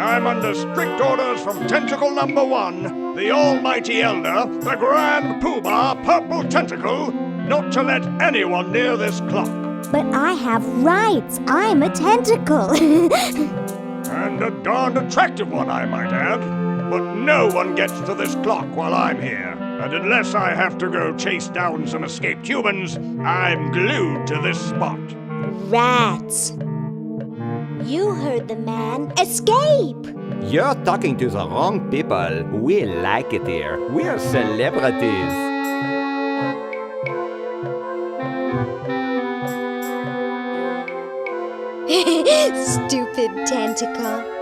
I'm under strict orders from Tentacle number 1, the almighty elder, the grand poobah Purple Tentacle, not to let anyone near this clock. But I have rights. I'm a tentacle. And a darned attractive one, I might add. But no one gets to this clock while I'm here. And unless I have to go chase down some escaped humans, I'm glued to this spot. Rats. You heard the man. Escape! You're talking to the wrong people. We like it here. We're celebrities. Stupid tentacle.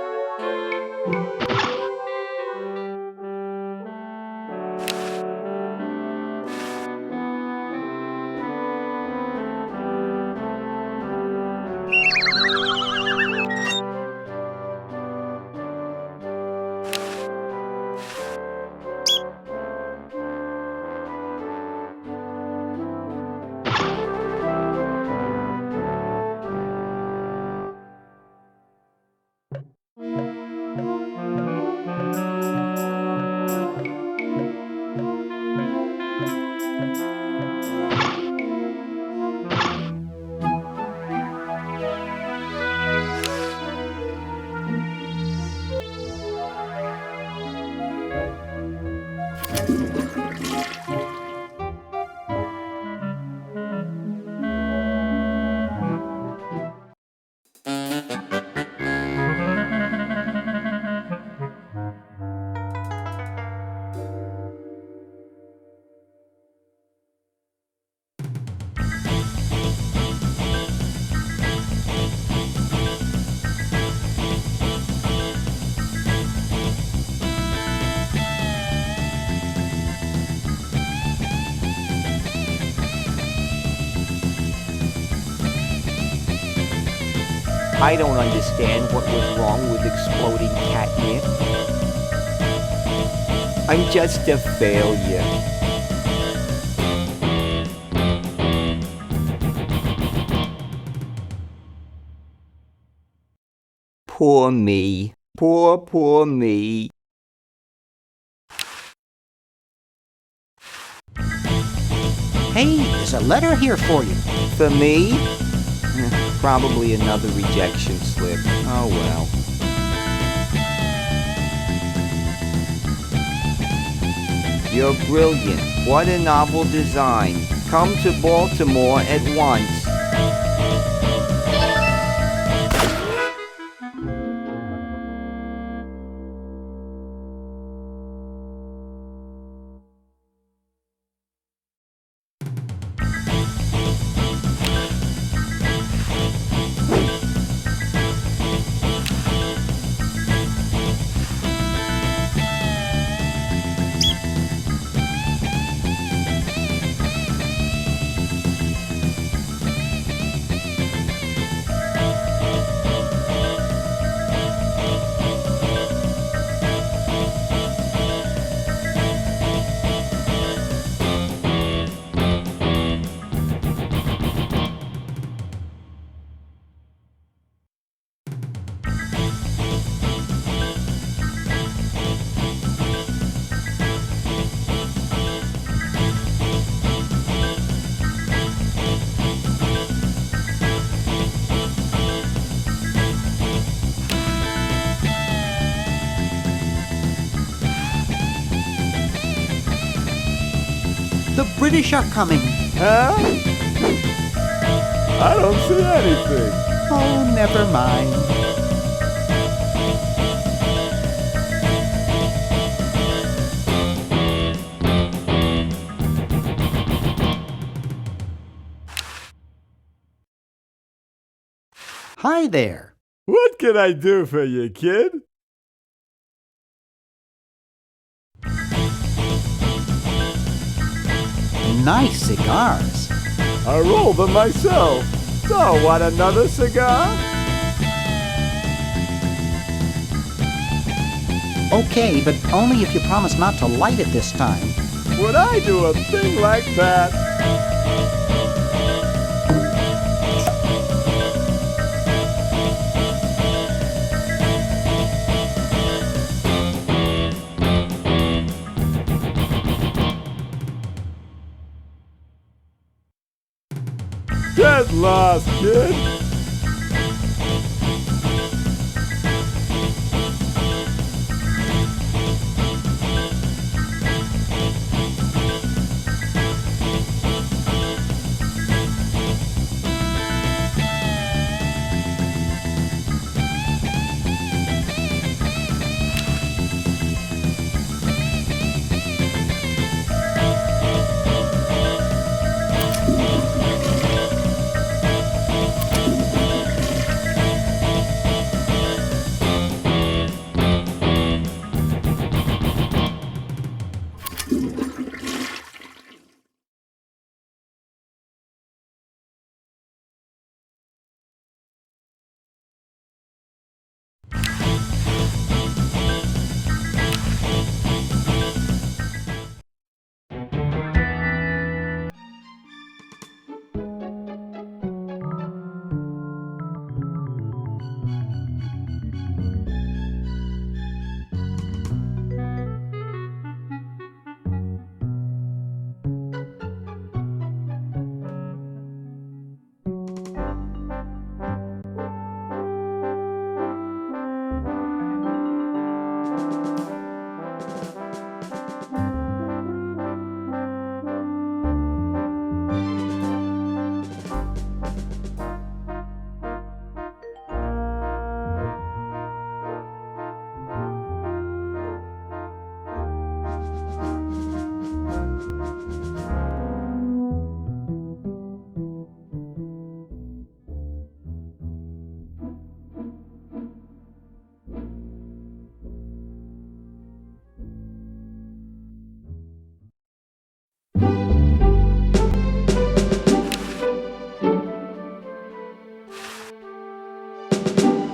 I don't understand what was wrong with exploding catnip. I'm just a failure. Poor me. Poor me. Hey, there's a letter here for you. For me? Probably another rejection slip. Oh well. You're brilliant. What a novel design. Come to Baltimore at once. The British are coming. Huh? I don't see anything. Oh, never mind. Hi there. What can I do for you, kid? Nice cigars. I roll them myself. So, want another cigar? Okay, but only if you promise not to light it this time. Would I do a thing like that? last, kid.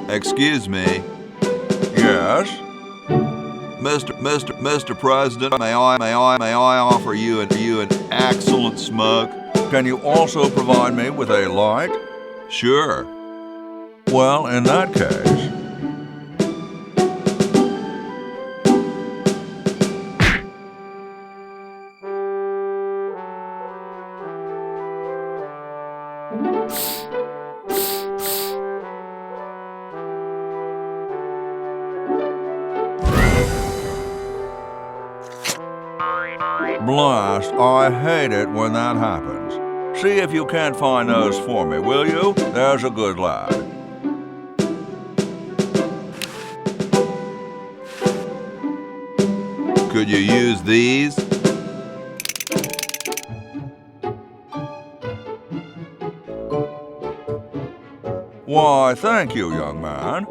Excuse me. Yes? Mr. President, may I offer you an excellent smoke? Can you also provide me with a light? Sure. Well, in that case... Blast, I hate it when that happens. See if you can't find those for me, will you? There's a good lad. Could you use these? Why, thank you, young man.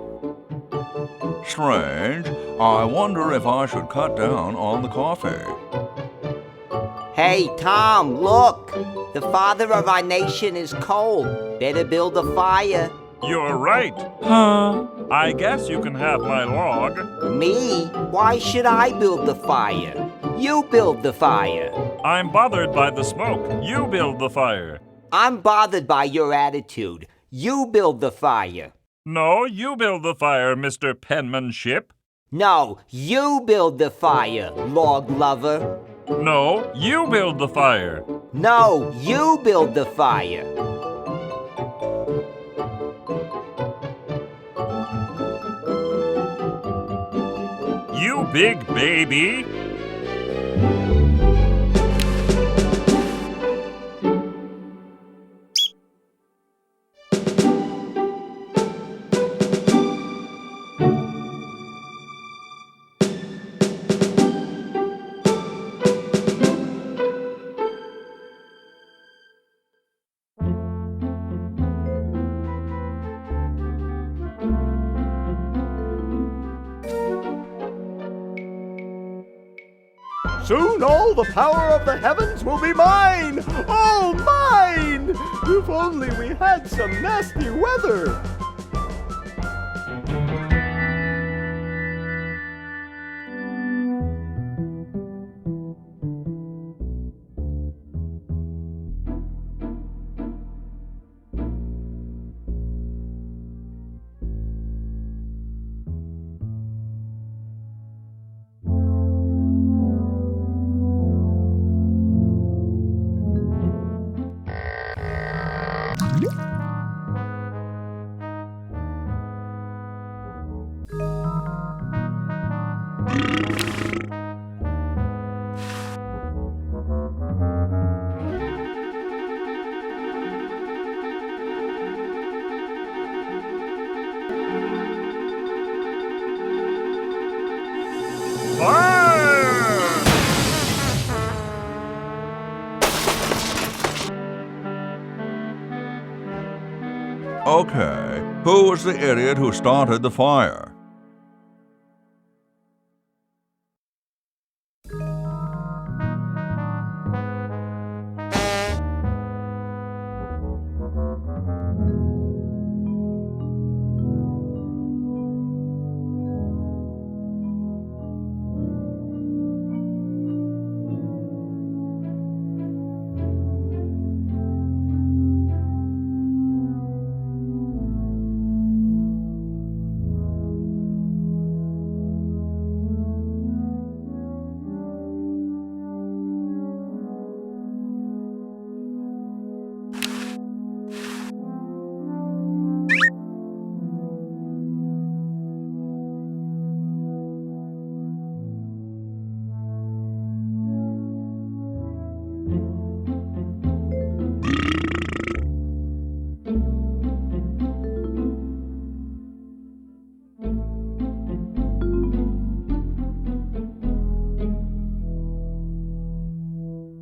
Strange. I wonder if I should cut down on the coffee. Hey, Tom, look! The father of our nation is cold. Better build a fire. You're right. Huh? I guess you can have my log. Me? Why should I build the fire? You build the fire. I'm bothered by the smoke. You build the fire. I'm bothered by your attitude. You build the fire. No, you build the fire, Mr. Penmanship. No, you build the fire, log lover. No, you build the fire. No, you build the fire. You big baby. Soon all the power of the heavens will be mine! All mine! If only we had some nasty weather! Okay, who was the idiot who started the fire?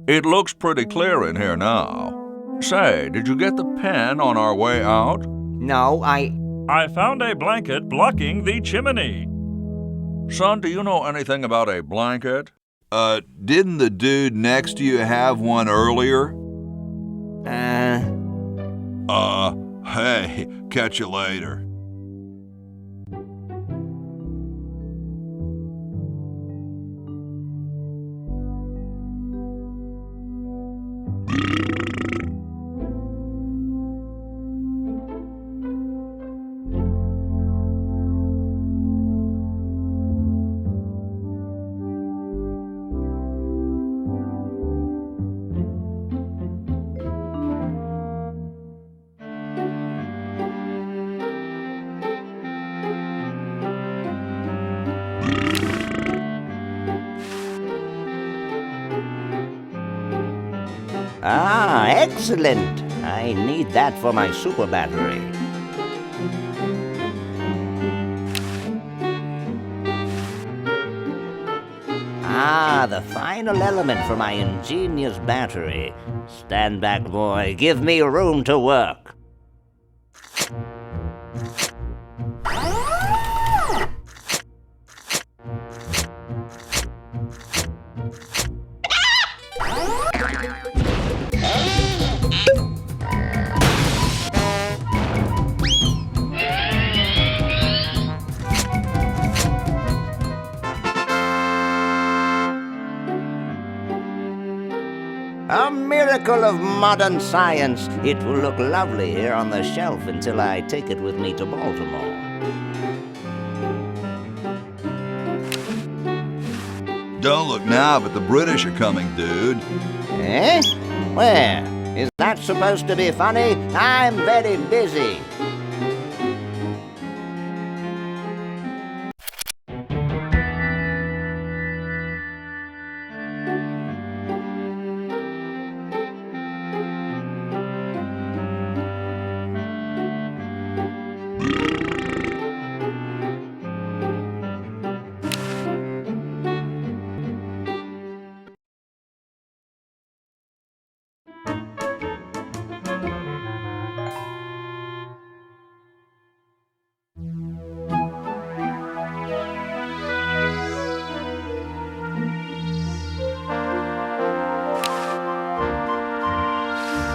It looks pretty clear in here now. Say, did you get the pen on our way out? No, I found a blanket blocking the chimney. Son, do you know anything about a blanket? Didn't the dude next to you have one earlier? Hey, catch you later. Ah, excellent. I need that for my super battery. Ah, the final element for my ingenious battery. Stand back, boy. Give me room to work. A miracle of modern science. It will look lovely here on the shelf until I take it with me to Baltimore. Don't look now, but the British are coming, dude. Eh? Where? Is that supposed to be funny? I'm very busy.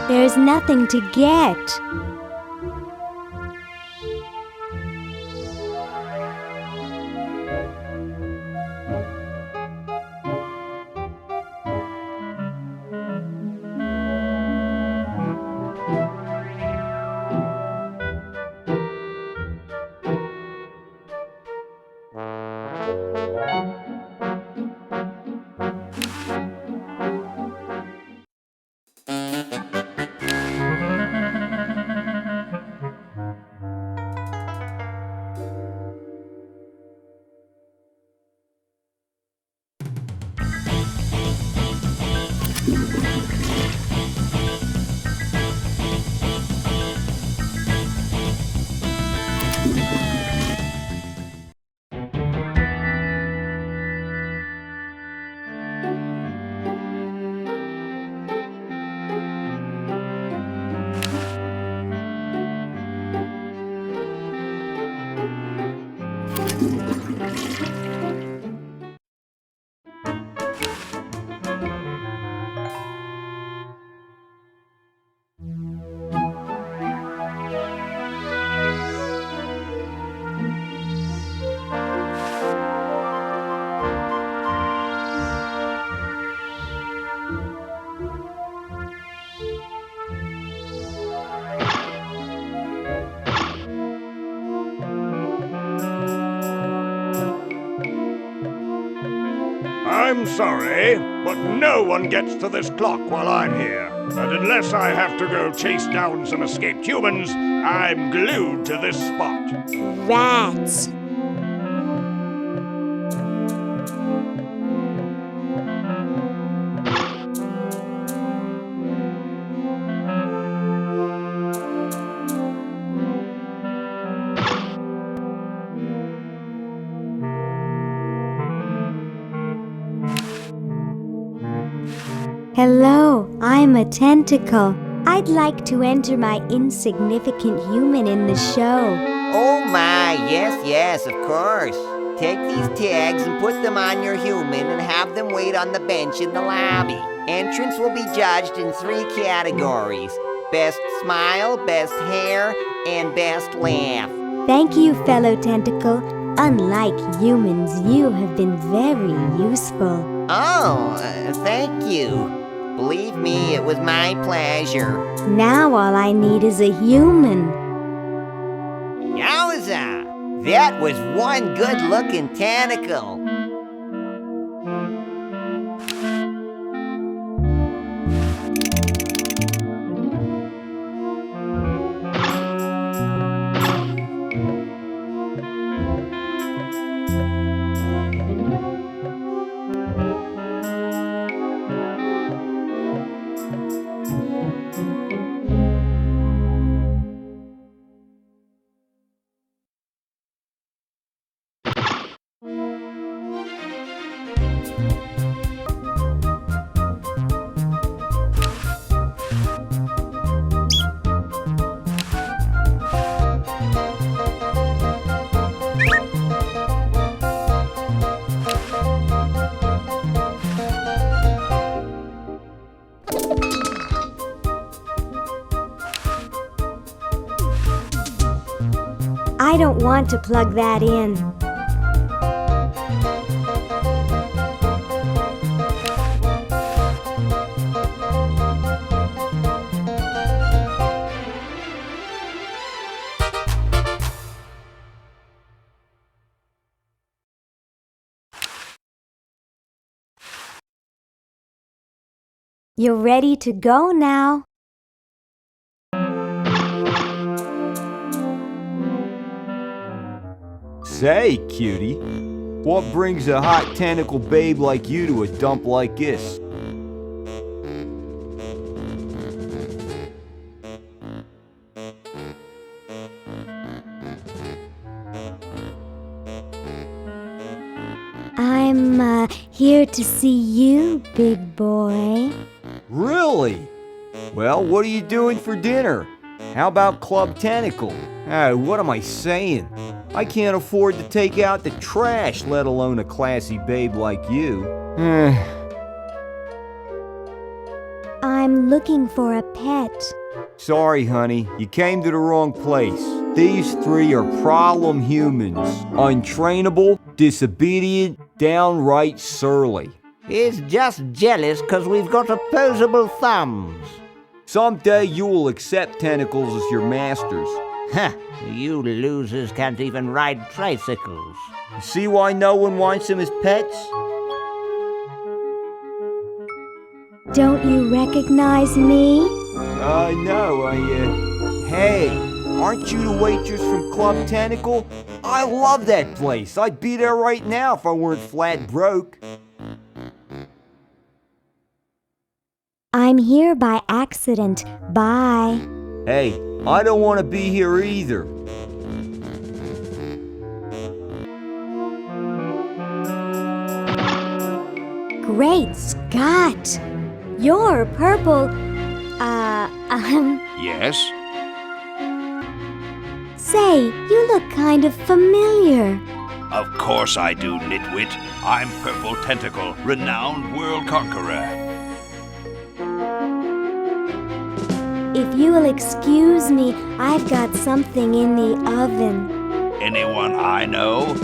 There's nothing to get. I'm sorry, but no one gets to this clock while I'm here. And unless I have to go chase down some escaped humans, I'm glued to this spot. Rats. Hello, I'm a Tentacle. I'd like to enter my insignificant human in the show. Oh my, yes, of course. Take these tags and put them on your human and have them wait on the bench in the lobby. Entrance will be judged in 3 categories: best smile, best hair, and best laugh. Thank you, fellow Tentacle. Unlike humans, you have been very useful. Oh, thank you. Believe me, it was my pleasure. Now all I need is a human. Yowza! That was one good-looking tentacle. I don't want to plug that in. You're ready to go now. Say, cutie, what brings a hot tentacle babe like you to a dump like this? I'm here to see you, big boy. Really? Well, what are you doing for dinner? How about Club Tentacle? What am I saying? I can't afford to take out the trash, let alone a classy babe like you. I'm looking for a pet. Sorry, honey, you came to the wrong place. These 3 are problem humans. Untrainable, disobedient, downright surly. He's just jealous because we've got opposable thumbs. Someday you will accept tentacles as your masters. Huh, you losers can't even ride tricycles. You see why no one wants them as pets? Don't you recognize me? No, Hey, aren't you the waitress from Club Tentacle? I love that place. I'd be there right now if I weren't flat broke. I'm here by accident. Bye. Hey, I don't want to be here either. Great Scott! You're purple. Yes? Say, you look kind of familiar. Of course I do, nitwit. I'm Purple Tentacle, renowned world conqueror. If you'll excuse me, I've got something in the oven. Anyone I know?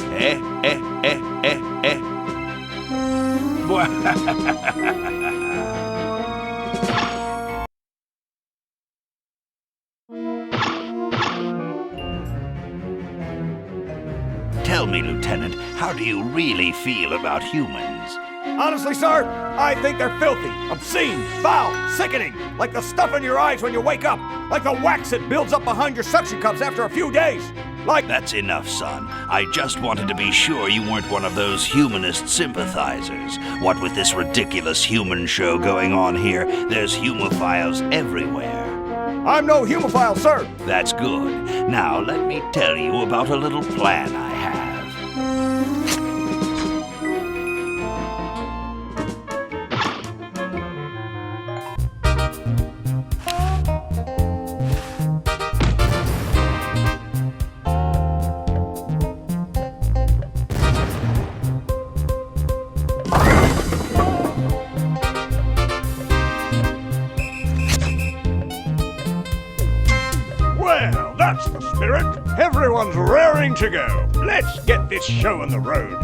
Tell me, Lieutenant, how do you really feel about humans? Honestly, sir, I think they're filthy, obscene, foul, sickening, like the stuff in your eyes when you wake up, like the wax that builds up behind your suction cups after a few days. Like... That's enough, son. I just wanted to be sure you weren't one of those humanist sympathizers. What with this ridiculous human show going on here, there's humophiles everywhere. I'm no humophile, sir. That's good. Now let me tell you about a little plan I have. Well, that's the spirit. Everyone's raring to go. Let's get this show on the road.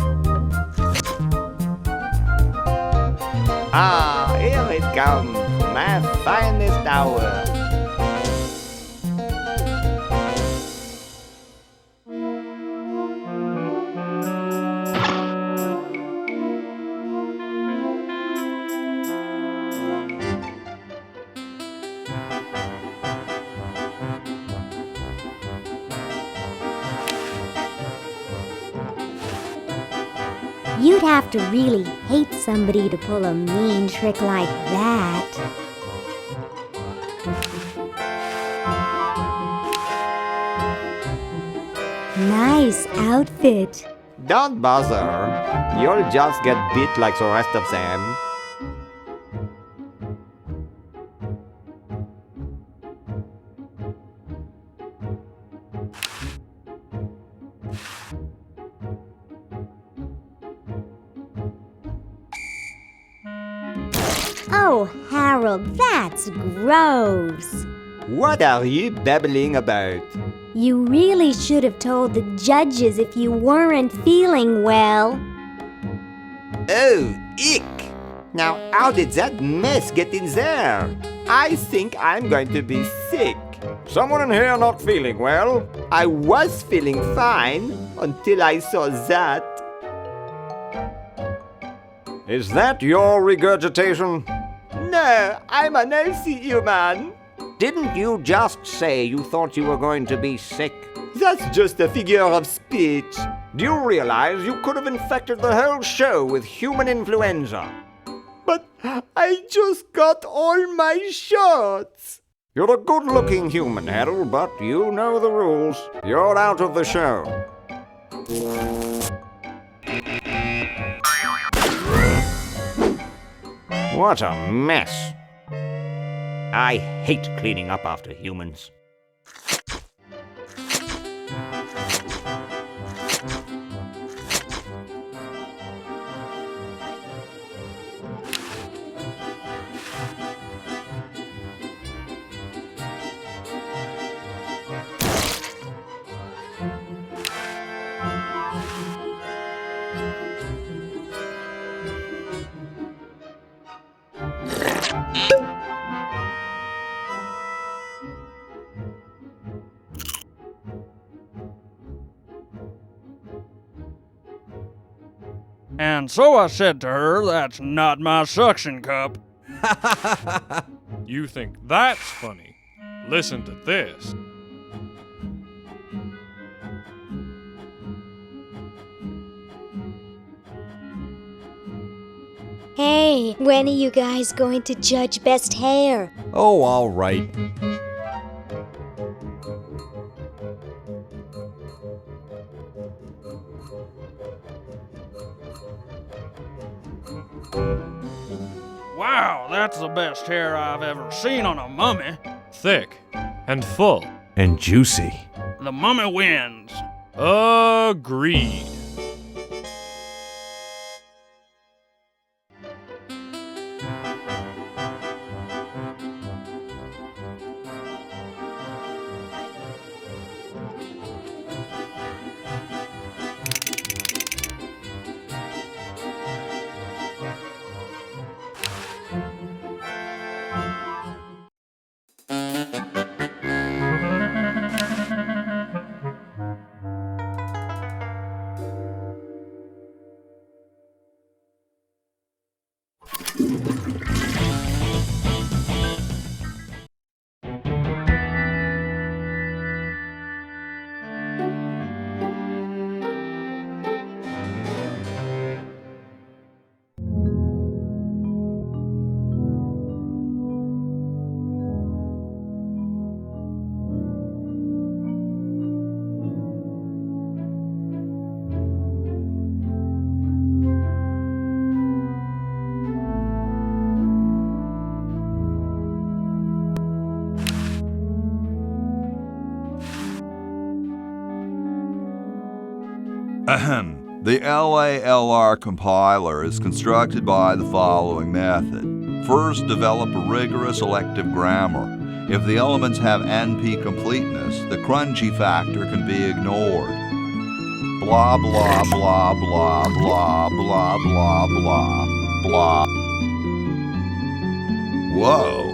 Ah, here it comes, my finest hour. You'd have to really hate somebody to pull a mean trick like that. Nice outfit. Don't bother. You'll just get beat like the rest of them. Oh, Harold, that's gross. What are you babbling about? You really should have told the judges if you weren't feeling well. Oh, ick! Now how did that mess get in there? I think I'm going to be sick. Someone in here not feeling well? I was feeling fine until I saw that. Is that your regurgitation? No, I'm an healthy human. Didn't you just say you thought you were going to be sick? That's just a figure of speech. Do you realize you could have infected the whole show with human influenza? But I just got all my shots. You're a good-looking human, Harold, but you know the rules. You're out of the show. What a mess. I hate cleaning up after humans. And so I said to her, that's not my suction cup. You think that's funny? Listen to this. Hey, when are you guys going to judge best hair? Oh, all right. Wow, that's the best hair I've ever seen on a mummy. Thick and full. And juicy. The mummy wins. Agreed. Ahem. The LALR compiler is constructed by the following method. First, develop a rigorous elective grammar. If the elements have NP completeness, the crunchy factor can be ignored. Blah, blah, blah, blah, blah, blah, blah, blah, blah. Whoa.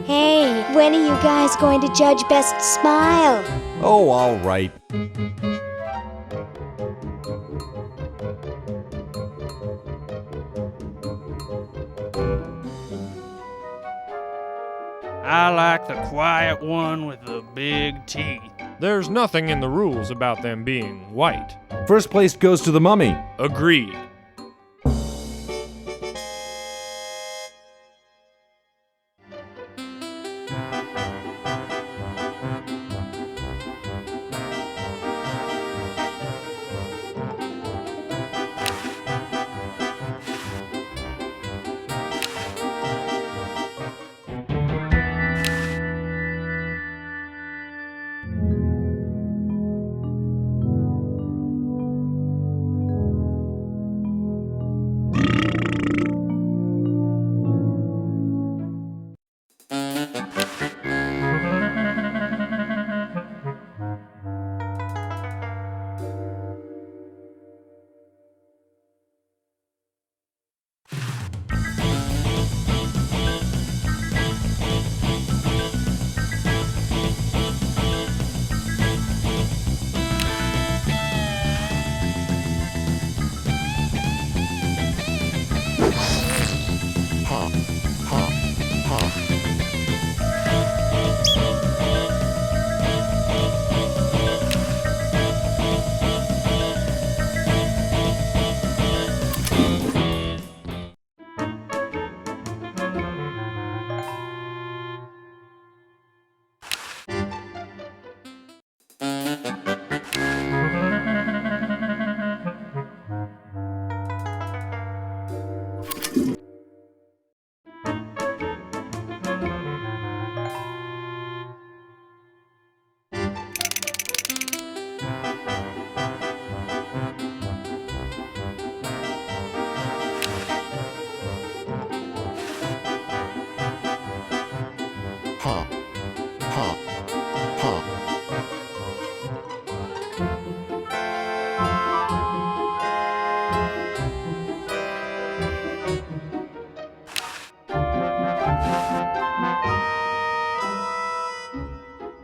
Hey, when are you guys going to judge Best Smile? Oh, all right. I like the quiet one with the big teeth. There's nothing in the rules about them being white. First place goes to the mummy. Agreed.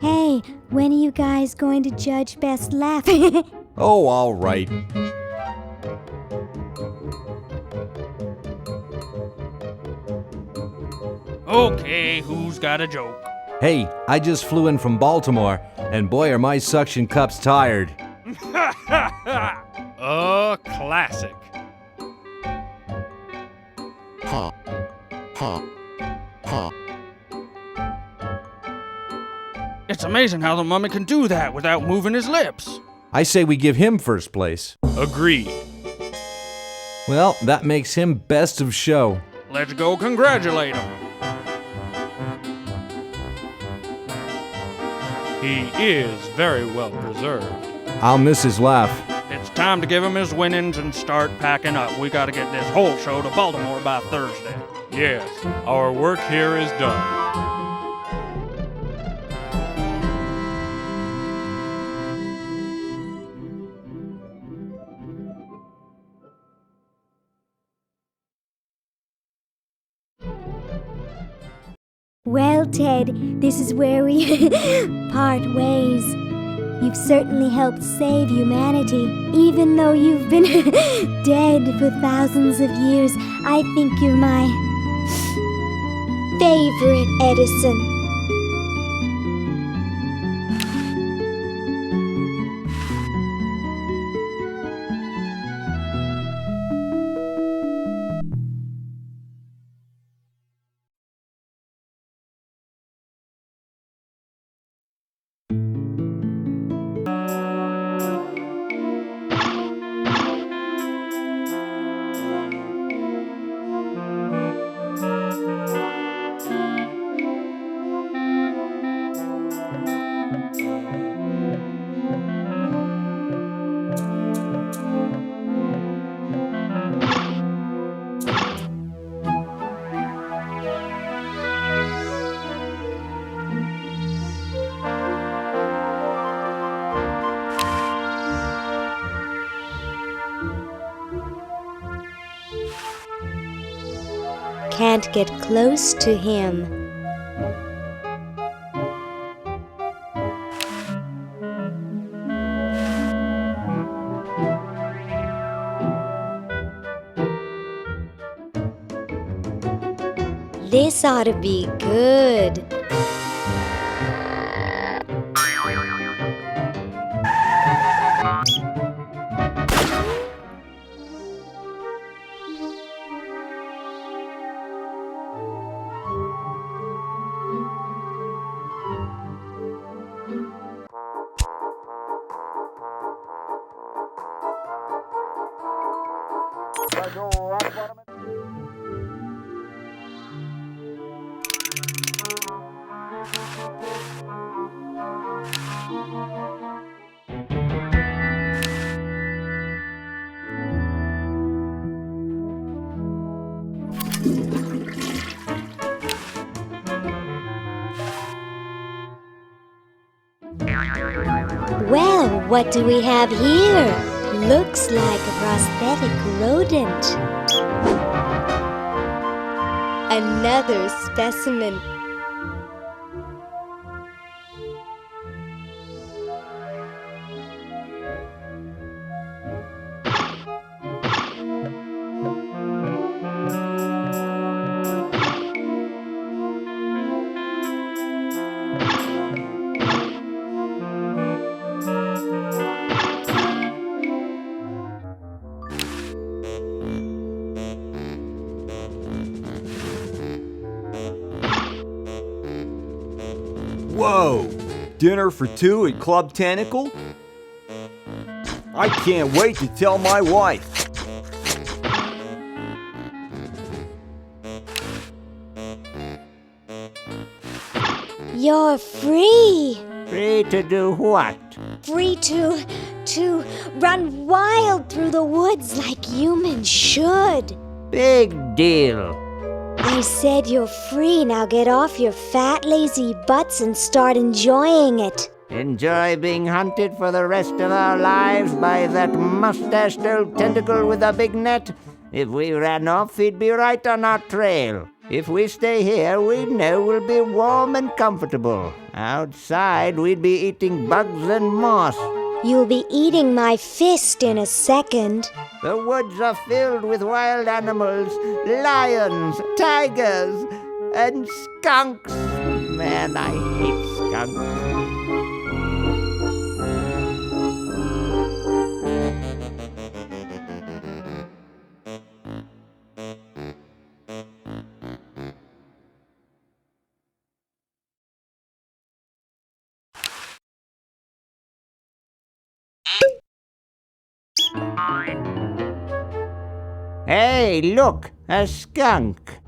Hey, when are you guys going to judge Best Laugh? Oh, all right. Okay, who's got a joke? Hey, I just flew in from Baltimore, and boy are my suction cups tired. A classic. Ha, ha, ha. It's amazing how the mummy can do that without moving his lips. I say we give him first place. Agreed. Well, that makes him best of show. Let's go congratulate him. He is very well preserved. I'll miss his laugh. It's time to give him his winnings and start packing up. We gotta get this whole show to Baltimore by Thursday. Yes, our work here is done. Well, Ted, this is where we part ways. You've certainly helped save humanity. Even though you've been dead for thousands of years, I think you're my favorite Edison. Can't get close to him. This ought to be good. Well, what do we have here? Looks like a prosthetic rodent. Another specimen. Whoa! Dinner for two at Club Tentacle? I can't wait to tell my wife. You're free. Free to do what? Free to run wild through the woods like humans should. Big deal. I said you're free. Now get off your fat, lazy butts and start enjoying it. Enjoy being hunted for the rest of our lives by that mustached old tentacle with a big net? If we ran off, he'd be right on our trail. If we stay here, we know we'll be warm and comfortable. Outside, we'd be eating bugs and moss. You'll be eating my fist in a second. The woods are filled with wild animals, lions, tigers, and skunks. Man, I hate skunks. Hey, look! A skunk.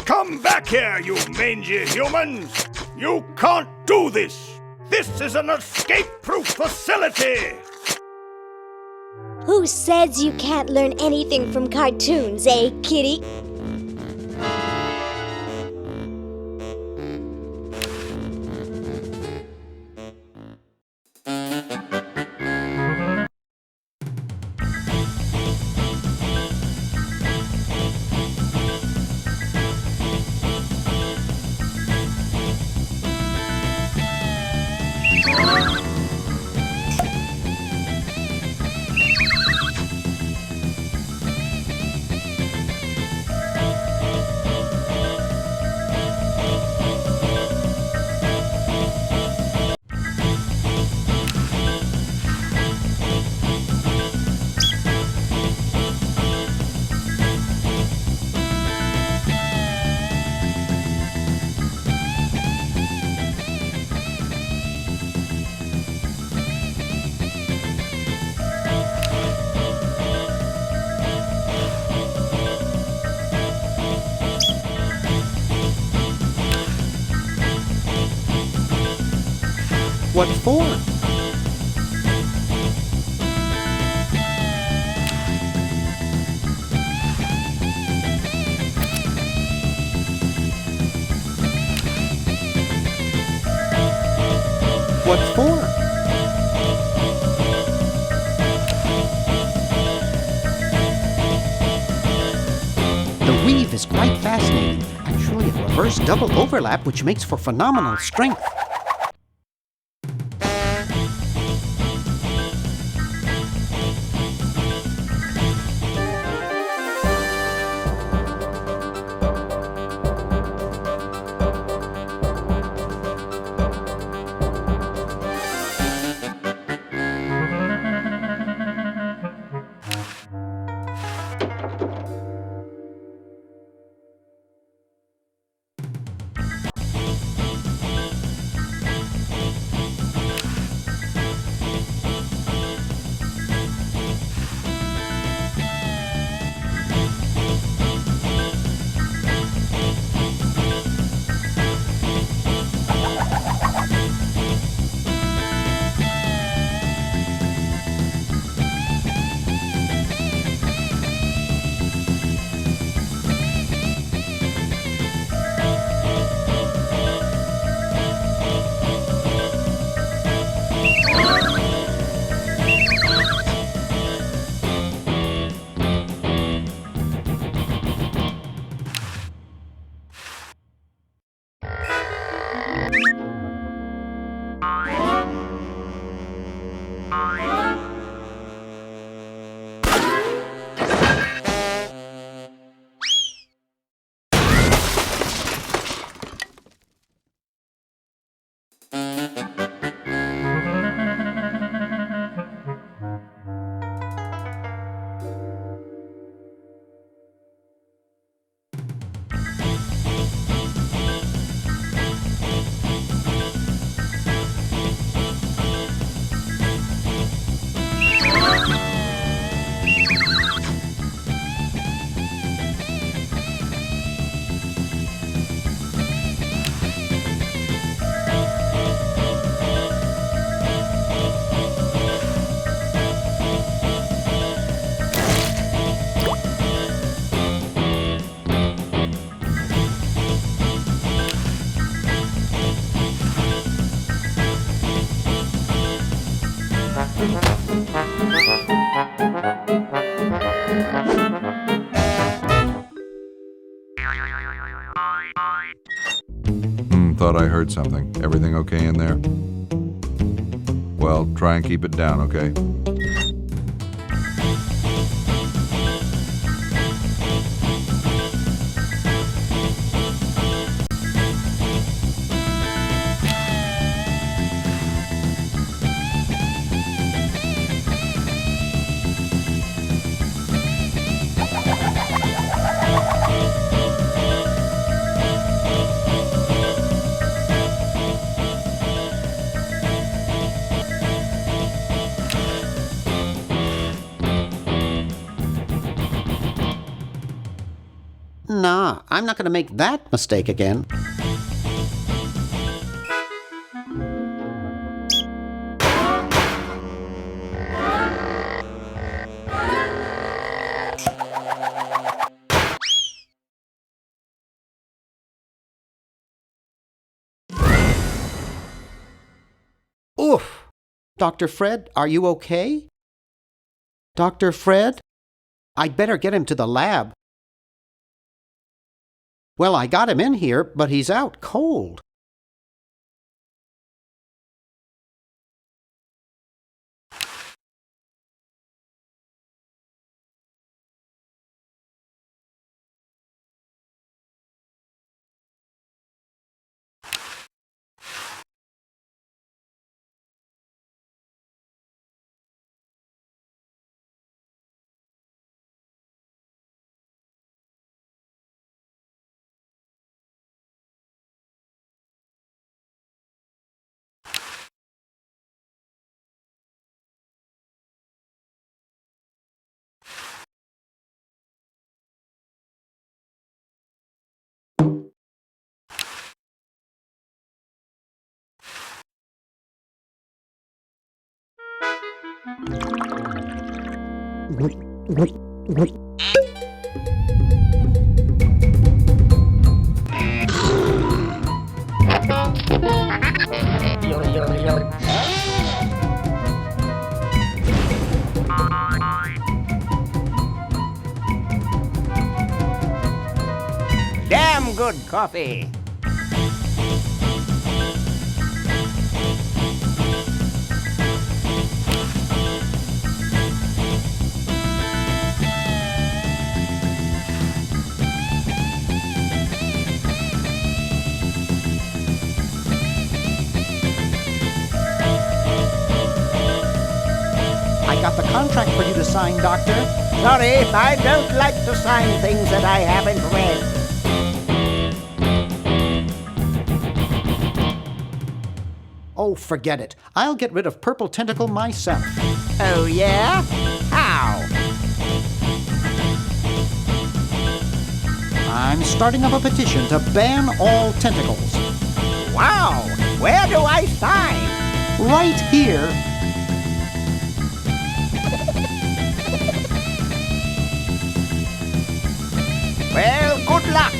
Come back here, you mangy humans! You can't do this! This is an escape-proof facility! Who says you can't learn anything from cartoons, eh, kitty? What for? What for? The weave is quite fascinating. Actually, a reverse double overlap which makes for phenomenal strength. Thought I heard something. Everything okay in there? Well, try and keep it down, okay? I'm not going to make that mistake again. Oof! Dr. Fred, are you okay? Dr. Fred? I'd better get him to the lab. Well, I got him in here, but he's out cold. Damn good coffee. I got the contract for you to sign, Doctor. Sorry, I don't like to sign things that I haven't read. Oh, forget it. I'll get rid of Purple Tentacle myself. Oh, yeah? How? I'm starting up a petition to ban all tentacles. Wow! Where do I sign? Right here. Well, good luck.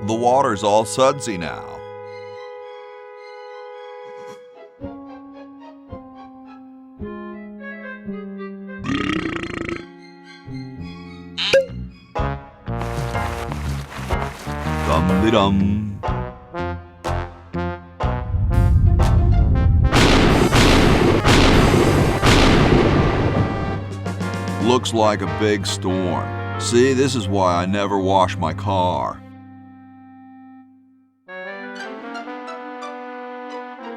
The water's all sudsy now. Dum-de-dum. Looks like a big storm. See, this is why I never wash my car.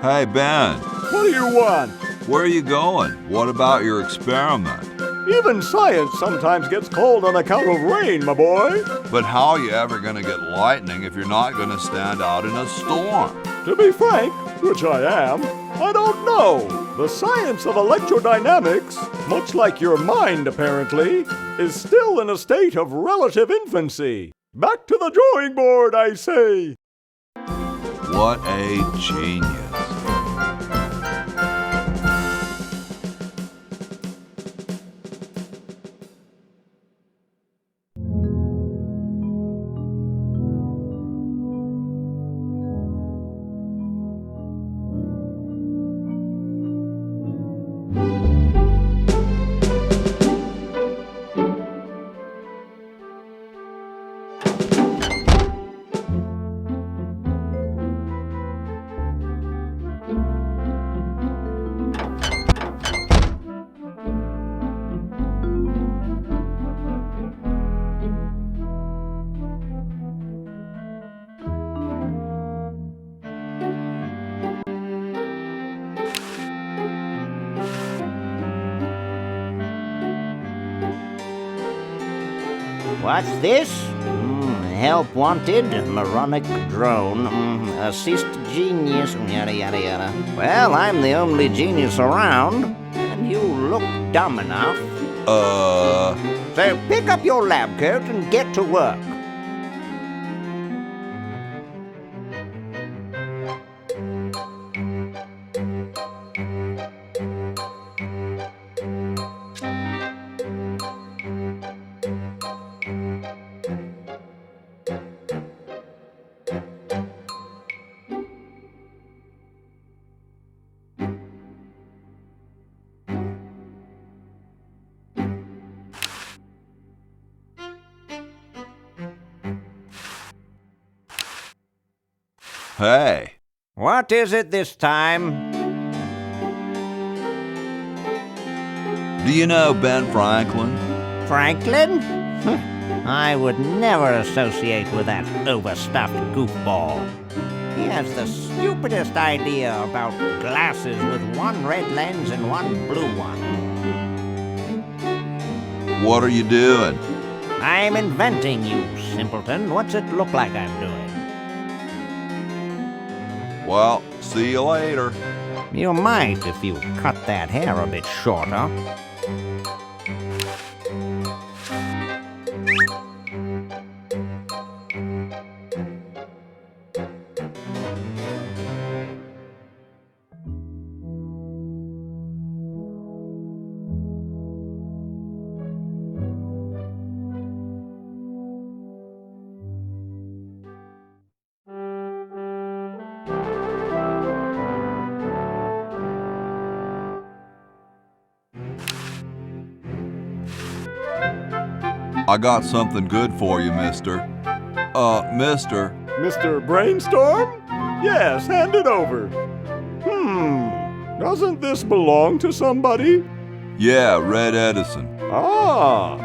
Hey, Ben. What do you want? Where are you going? What about your experiment? Even science sometimes gets cold on account of rain, my boy. But how are you ever going to get lightning if you're not going to stand out in a storm? To be frank, which I am, I don't know. The science of electrodynamics, much like your mind apparently, is still in a state of relative infancy. Back to the drawing board, I say. What a genius. What's this? Help wanted, moronic drone, assist genius, yada yada yada. Well, I'm the only genius around, and you look dumb enough. So pick up your lab coat and get to work. Hey. What is it this time? Do you know Ben Franklin? Franklin? I would never associate with that overstuffed goofball. He has the stupidest idea about glasses with one red lens and one blue one. What are you doing? I'm inventing, you simpleton. What's it look like I'm doing? Well, see you later. You might if you cut that hair a bit shorter. I got something good for you, mister. Mister. Mr. Brainstorm? Yes, hand it over. Doesn't this belong to somebody? Yeah, Red Edison. Ah.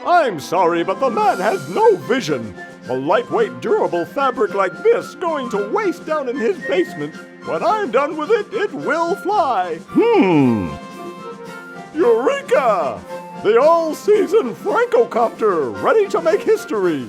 I'm sorry, but the man has no vision. A lightweight, durable fabric like this going to waste down in his basement. When I'm done with it, it will fly. Eureka! The all-season Francocopter, ready to make history.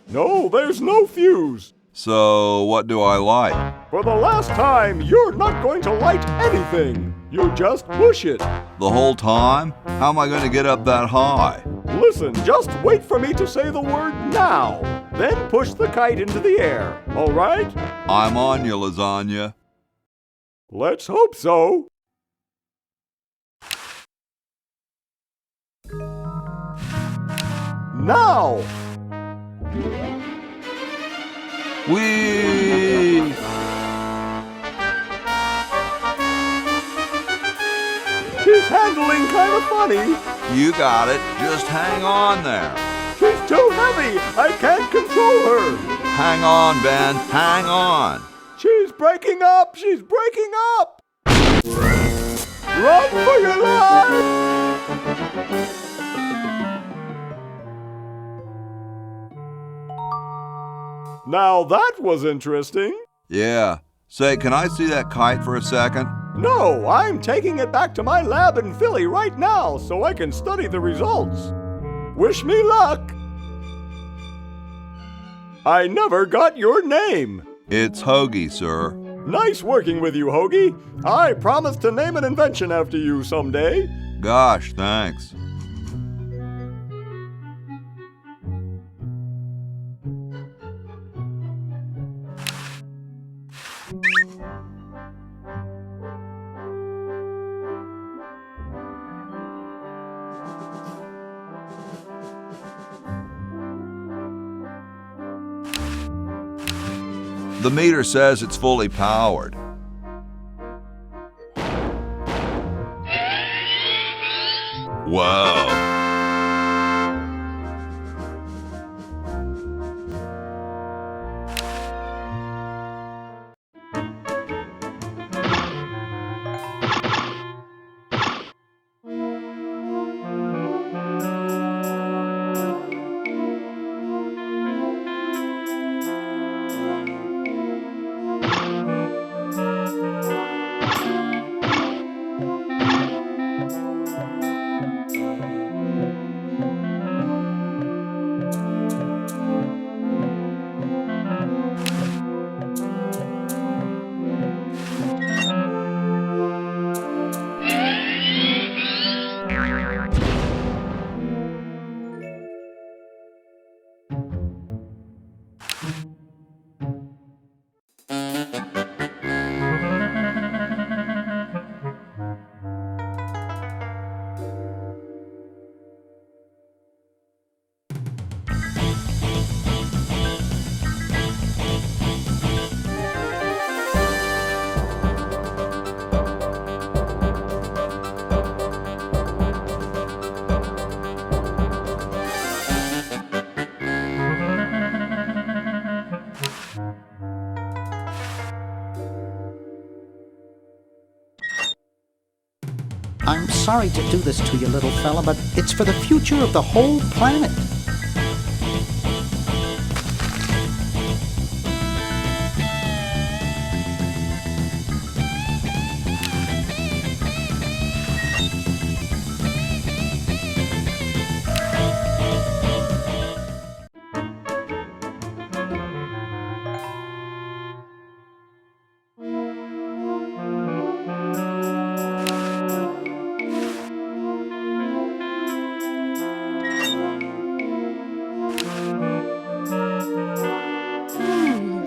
No, there's no fuse. So, what do I light? For the last time, you're not going to light anything. You just push it. The whole time? How am I going to get up that high? Listen, just wait for me to say the word now. Then push the kite into the air, all right? I'm on you, lasagna. Let's hope so. Now! Whee! She's handling kind of funny. You got it. Just hang on there. She's too heavy. I can't control her. Hang on, Ben. Hang on. She's breaking up. She's breaking up. Run for your life. Now that was interesting. Yeah. Say, can I see that kite for a second? No, I'm taking it back to my lab in Philly right now so I can study the results. Wish me luck. I never got your name. It's Hoagie, sir. Nice working with you, Hoagie. I promise to name an invention after you someday. Gosh, thanks. The meter says it's fully powered. Whoa. I'm sorry to do this to you, little fella, but it's for the future of the whole planet.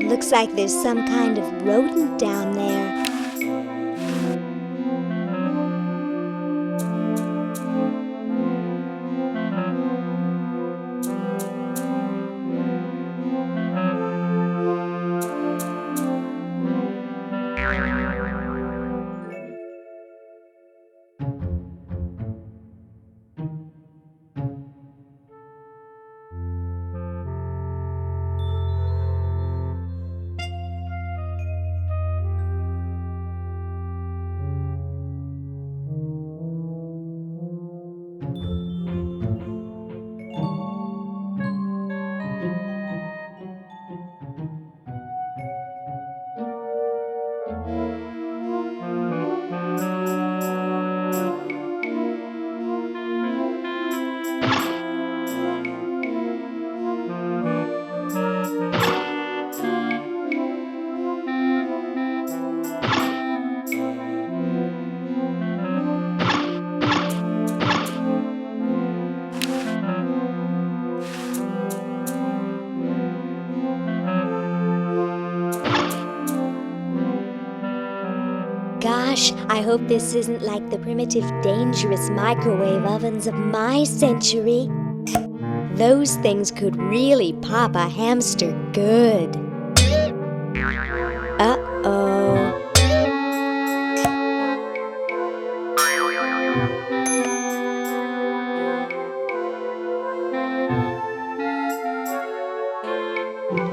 Looks like there's some kind of rodent down there. Gosh, I hope this isn't like the primitive, dangerous microwave ovens of my century. Those things could really pop a hamster good. Uh-oh.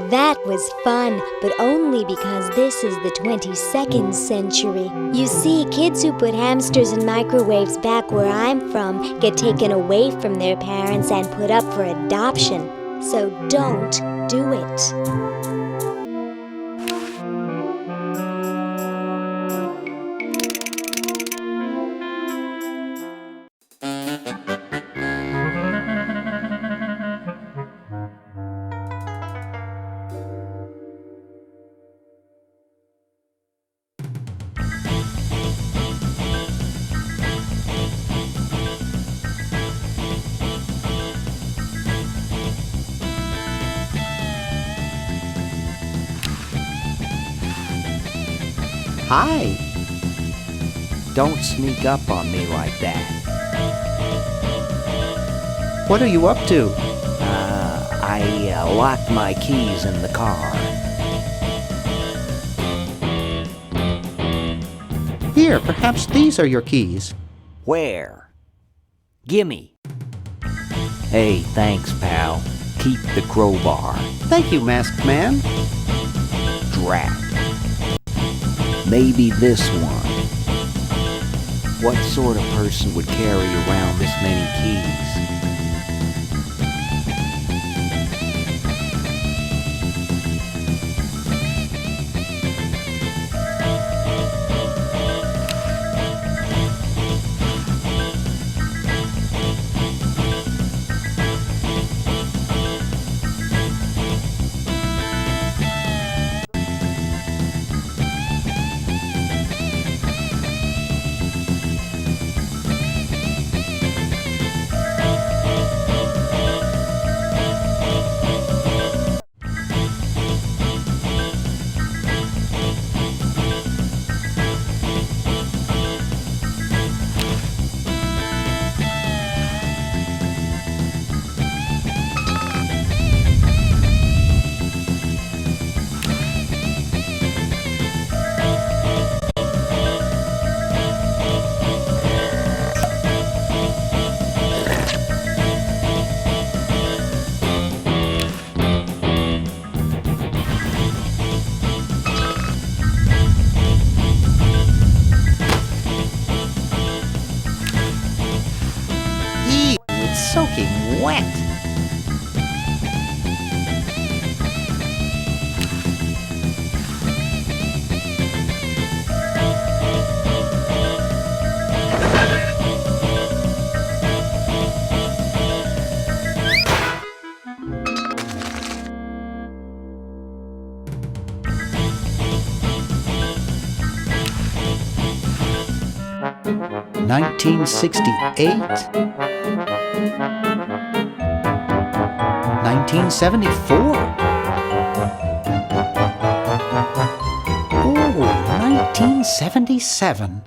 That was fun, but only because this is the 22nd century. You see, kids who put hamsters in microwaves back where I'm from get taken away from their parents and put up for adoption. So don't do it. Hi! Don't sneak up on me like that. What are you up to? I locked my keys in the car. Here, perhaps these are your keys. Where? Gimme. Hey, thanks, pal. Keep the crowbar. Thank you, Masked Man. Drat. Maybe this one. What sort of person would carry around this many keys? soaking wet. (1968), 1974. Oh, 1977.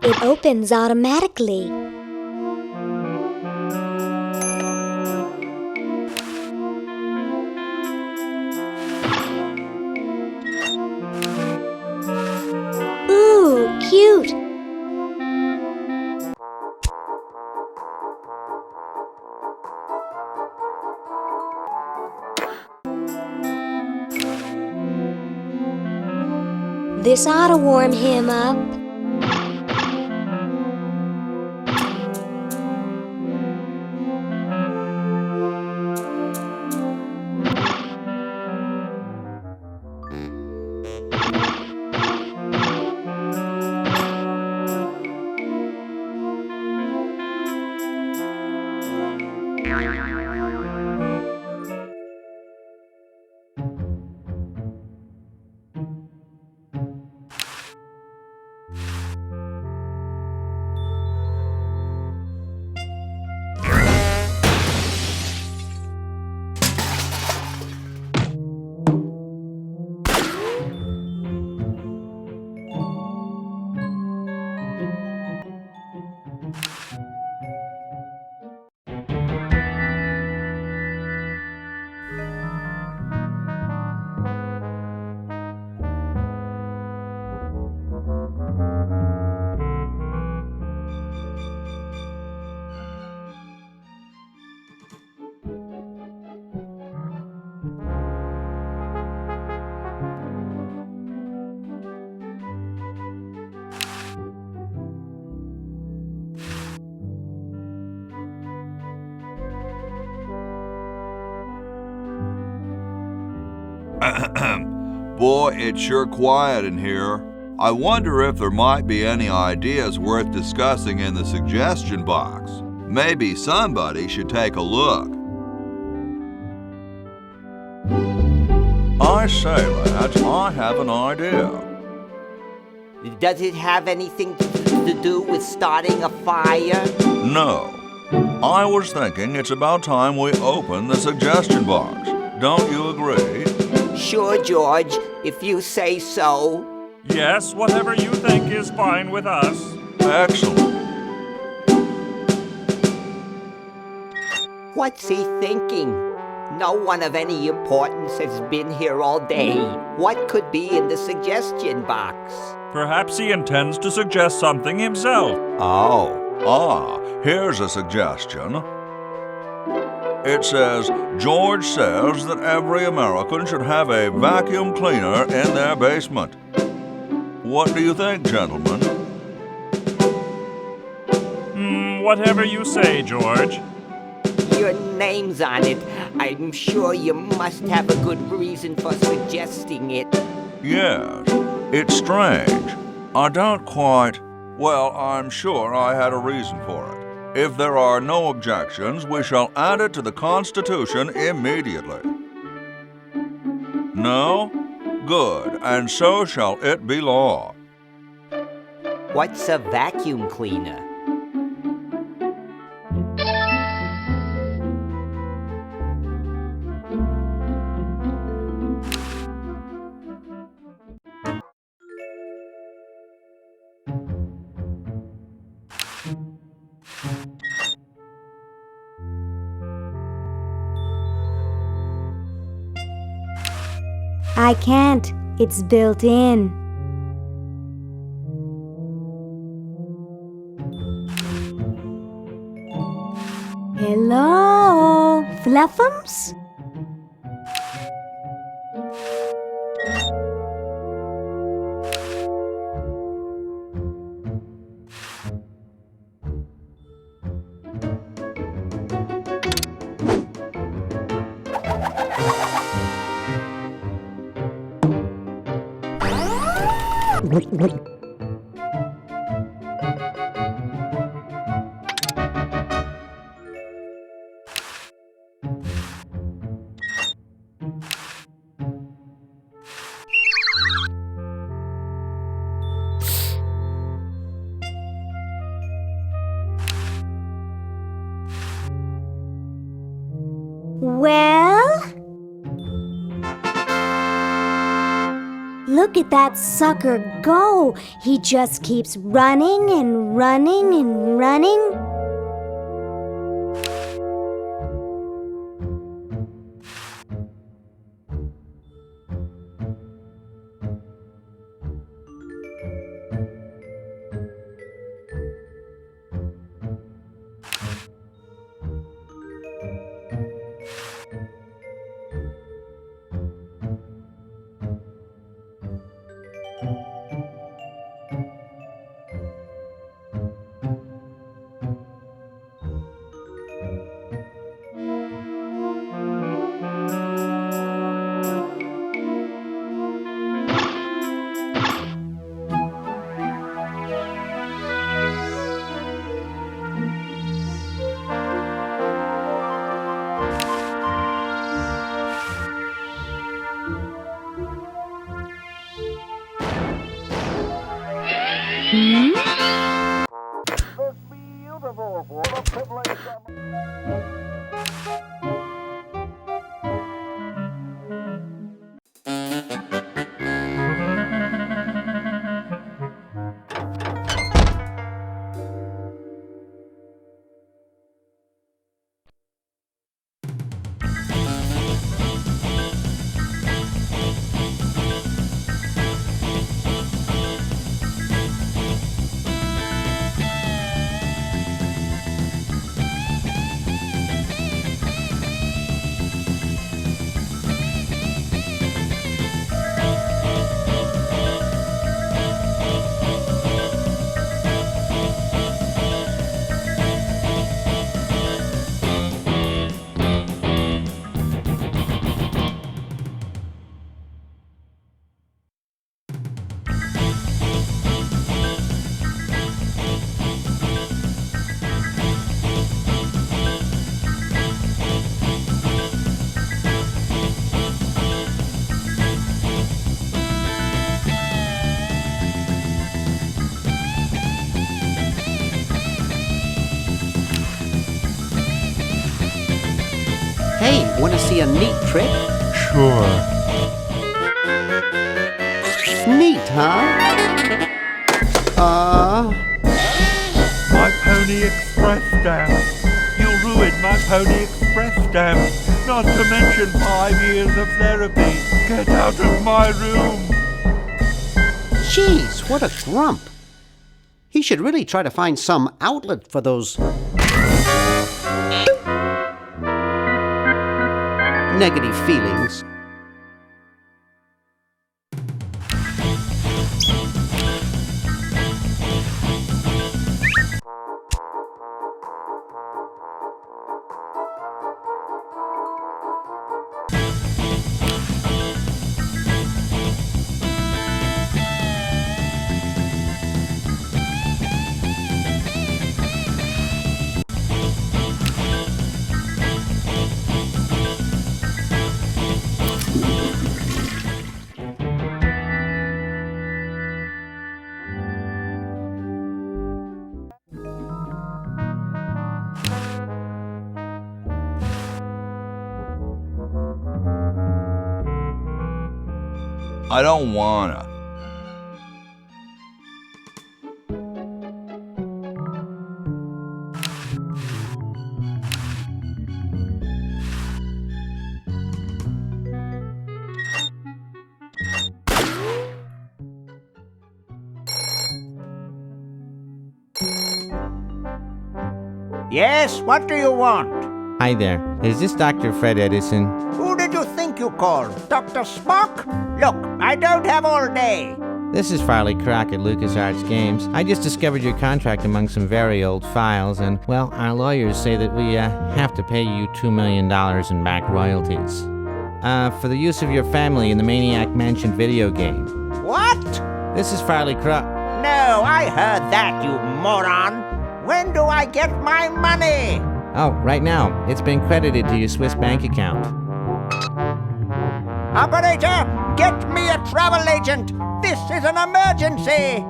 It opens automatically. Ooh, cute! This ought to warm him up. Boy, it's sure quiet in here. I wonder if there might be any ideas worth discussing in the suggestion box. Maybe somebody should take a look. I say, lads, I have an idea. Does it have anything to do with starting a fire? No. I was thinking it's about time we open the suggestion box. Don't you agree? Sure, George, if you say so. Yes, whatever you think is fine with us. Excellent. What's he thinking? No one of any importance has been here all day. What could be in the suggestion box? Perhaps he intends to suggest something himself. Oh. Here's a suggestion. It says, George says that every American should have a vacuum cleaner in their basement. What do you think, gentlemen? Whatever you say, George. Your name's on it. I'm sure you must have a good reason for suggesting it. Yes, it's strange. I don't quite... Well, I'm sure I had a reason for it. If there are no objections, we shall add it to the Constitution immediately. No? Good, and so shall it be law. What's a vacuum cleaner? I can't. It's built in. Hello, Fluffums? Well? Look at that sucker go! He just keeps running and running and running. Hey, wanna see a neat trick? Sure. Neat, huh? My Pony Express stamp. You ruined my Pony Express stamp. Not to mention 5 years of therapy. Get out of my room. Jeez, what a grump. He should really try to find some outlet for those... negative feelings. I don't wanna. Yes, what do you want? Hi there. Is this Dr. Fred Edison? Who did you think you called? Dr. Spock? Look, I don't have all day. This is Farley Croc at LucasArts Games. I just discovered your contract among some very old files, and, well, our lawyers say that we have to pay you $2 million in back royalties. For the use of your family in the Maniac Mansion video game. What? This is Farley Croc. No, I heard that, you moron. When do I get my money? Oh, right now. It's been credited to your Swiss bank account. Operator, get me a travel agent. This is an emergency.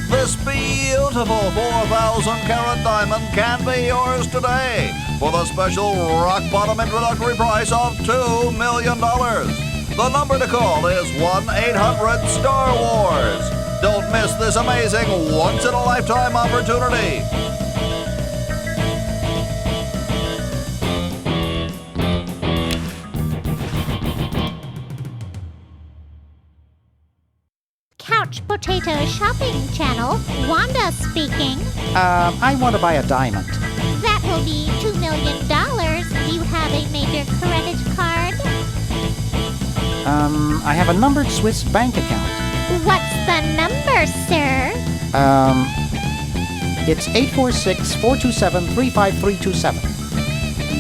This beautiful 4,000-carat diamond can be yours today for the special rock-bottom introductory price of $2 million. The number to call is 1-800-STAR-WARS. Don't miss this amazing once-in-a-lifetime opportunity. Couch Potato Shopping Channel, Wanda speaking. I want to buy a diamond. That will be $2 million. Do you have a major credit card? I have a numbered Swiss bank account. What's the number, sir? It's 846-427-35327.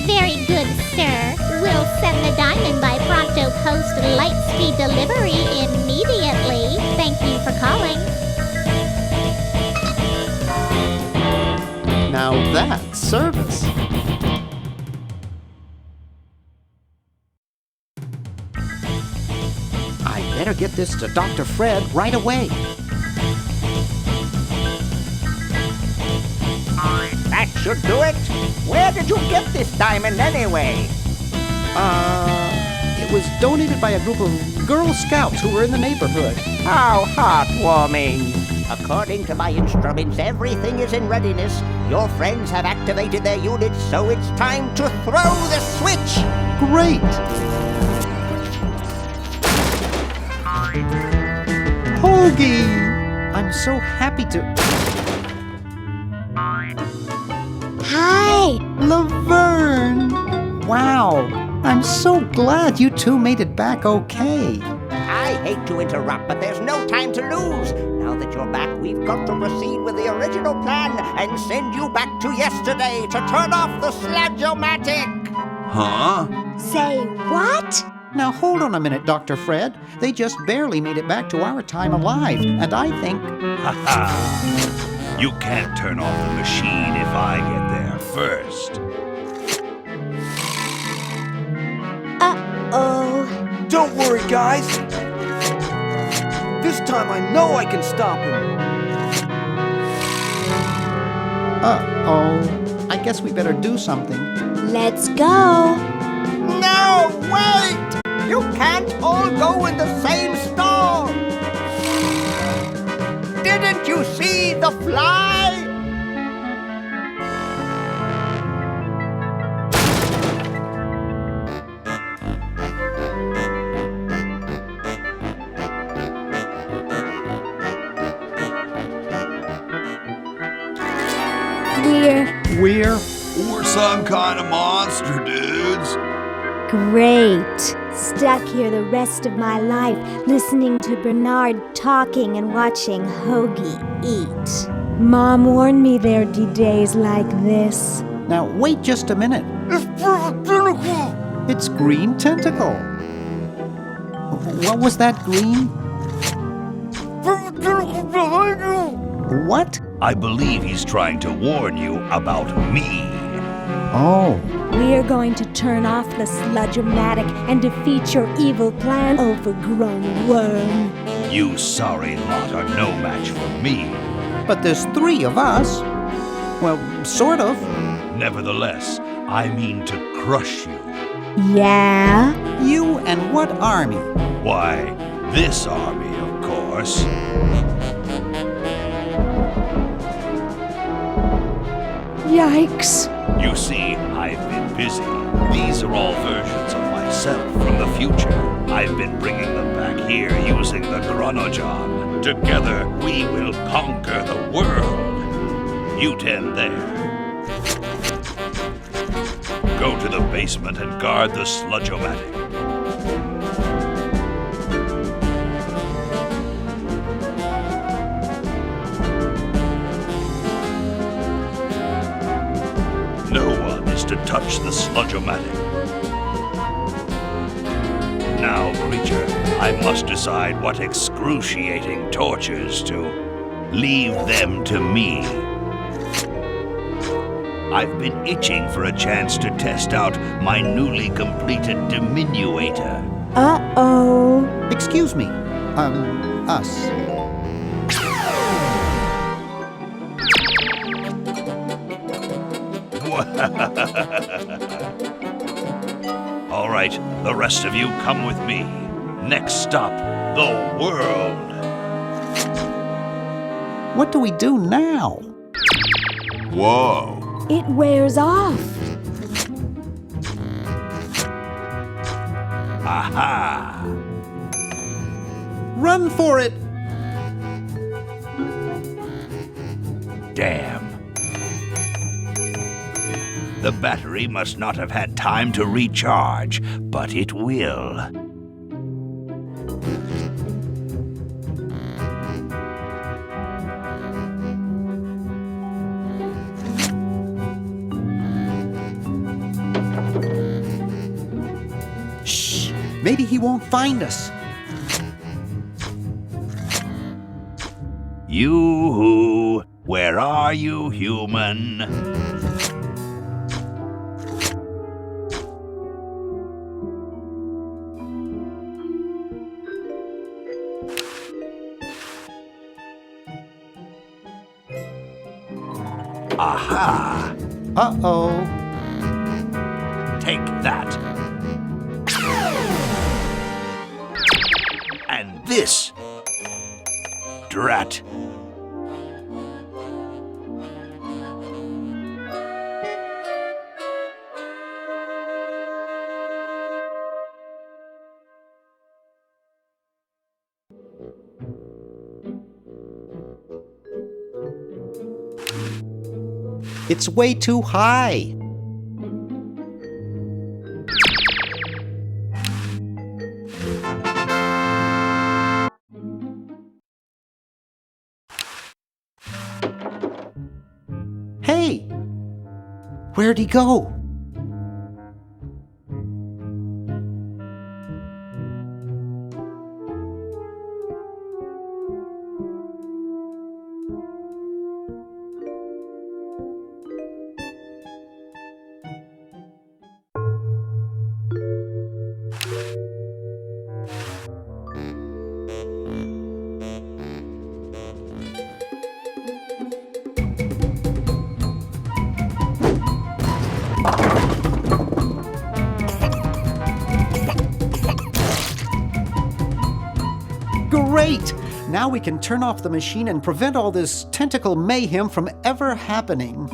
Very good, sir. We'll send the diamond by Pronto Post Lightspeed delivery immediately. Thank you for calling. Now that's service. I better get this to Dr. Fred right away. That should do it. Where did you get this diamond anyway? It was donated by a group of Girl Scouts who were in the neighborhood. How heartwarming. According to my instruments, everything is in readiness. Your friends have activated their units, so it's time to throw the switch. Great! Hoagie! I'm so happy to... Hi! Laverne! Wow! I'm so glad you two made it back okay. I hate to interrupt, but there's no time to lose. Now that you're back, we've got to proceed with the original plan and send you back to yesterday to turn off the Sludge-O-Matic. Huh? Say what? Now hold on a minute, Dr. Fred. They just barely made it back to our time alive, and I think... Ha ha! You can't turn off the machine if I get there first. Uh-oh. Don't worry, guys. This time I know I can stop him. Uh-oh. I guess we better do something. Let's go. No, wait! You can't all go in the same stall. Didn't you see the We're some kind of monster, dudes. Great. Stuck here the rest of my life, listening to Bernard talking and watching Hoagie eat. Mom warned me there'd be days like this. Now, wait just a minute. It's Green Tentacle. What was that, Green? What? I believe he's trying to warn you about me. Oh. We're going to turn off the sludge-o-matic and defeat your evil plan, overgrown worm. You sorry lot are no match for me. But there's 3 of us. Well, sort of. Nevertheless, I mean to crush you. Yeah? You and what army? Why, this army, of course. Yikes. You see, I've been busy. These are all versions of myself from the future. I've been bringing them back here using the Chron-O-John. Together, we will conquer the world. You 10 there. Go to the basement and guard the sludge-o-matic. No one is to touch the sludge-o-matic. Now, creature, I must decide what excruciating tortures to leave them to me. I've been itching for a chance to test out my newly completed diminuator. Uh-oh. Excuse me. Us. All right, the rest of you come with me. Next stop, the world. What do we do now? Whoa. It wears off. Aha! Run for it! Damn. The battery must not have had time to recharge, but it will. Shh! Maybe he won't find us. Yoo-hoo! Where are you, human? Aha! Uh-oh. Take that. And this. Drat. It's way too high. Hey! Where'd he go? Great! Now we can turn off the machine and prevent all this tentacle mayhem from ever happening.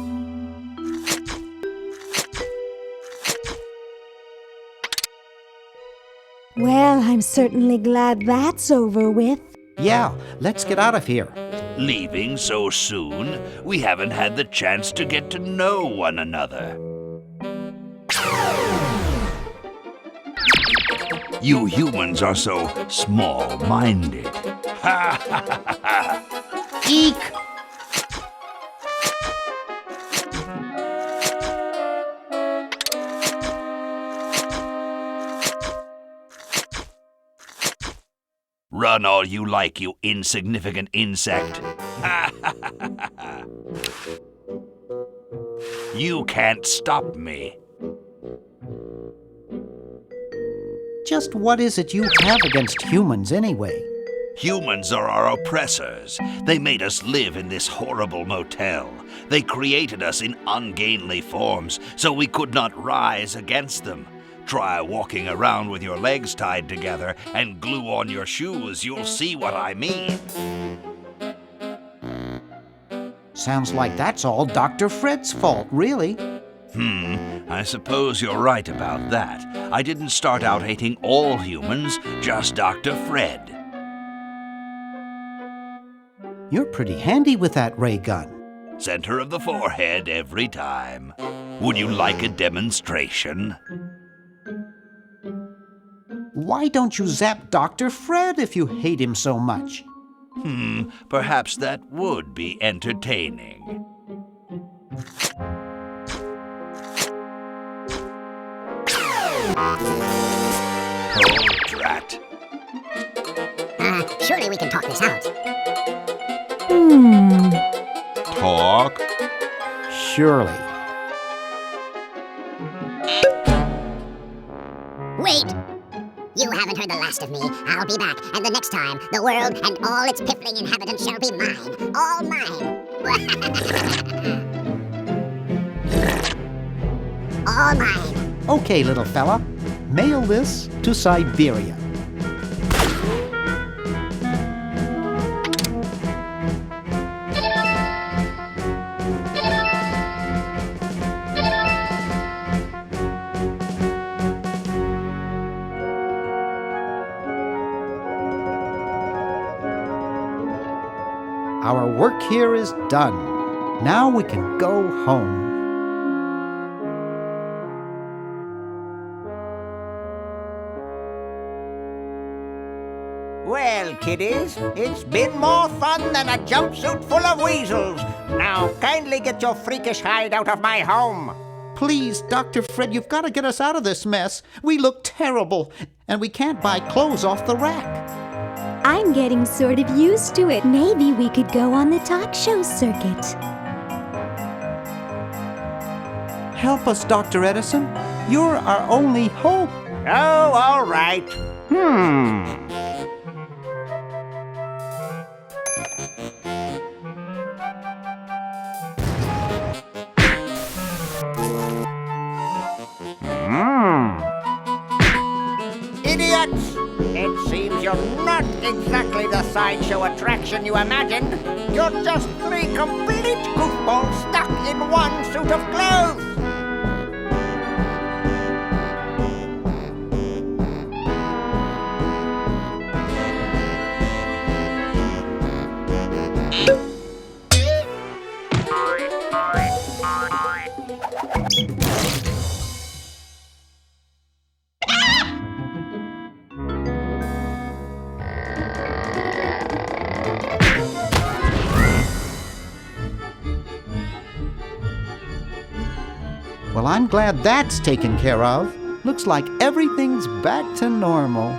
Well, I'm certainly glad that's over with. Yeah, let's get out of here. Leaving so soon? We haven't had the chance to get to know one another. You humans are so small-minded. Ha ha ha ha! Eek! Run all you like, you insignificant insect. You can't stop me. Just what is it you have against humans anyway? Humans are our oppressors. They made us live in this horrible motel. They created us in ungainly forms so we could not rise against them. Try walking around with your legs tied together and glue on your shoes. You'll see what I mean. Sounds like that's all Dr. Fred's fault, really. I suppose you're right about that. I didn't start out hating all humans, just Dr. Fred. You're pretty handy with that ray gun. Center of the forehead every time. Would you like a demonstration? Why don't you zap Dr. Fred if you hate him so much? Perhaps that would be entertaining. Oh, drat. Surely we can talk this out. Talk? Surely. Wait! You haven't heard the last of me. I'll be back, and the next time, the world and all its piffling inhabitants shall be mine. All mine. All mine. Okay, little fella. Mail this to Siberia. Our work here is done. Now we can go home. Well, kiddies, it's been more fun than a jumpsuit full of weasels. Now, kindly get your freakish hide out of my home. Please, Dr. Fred, you've got to get us out of this mess. We look terrible, and we can't buy clothes off the rack. I'm getting sort of used to it. Maybe we could go on the talk show circuit. Help us, Dr. Edison. You're our only hope. Oh, all right. Idiots! It seems you're not exactly the sideshow attraction you imagined. You're just three complete goofballs stuck in one suit of clothes. Well, I'm glad that's taken care of. Looks like everything's back to normal.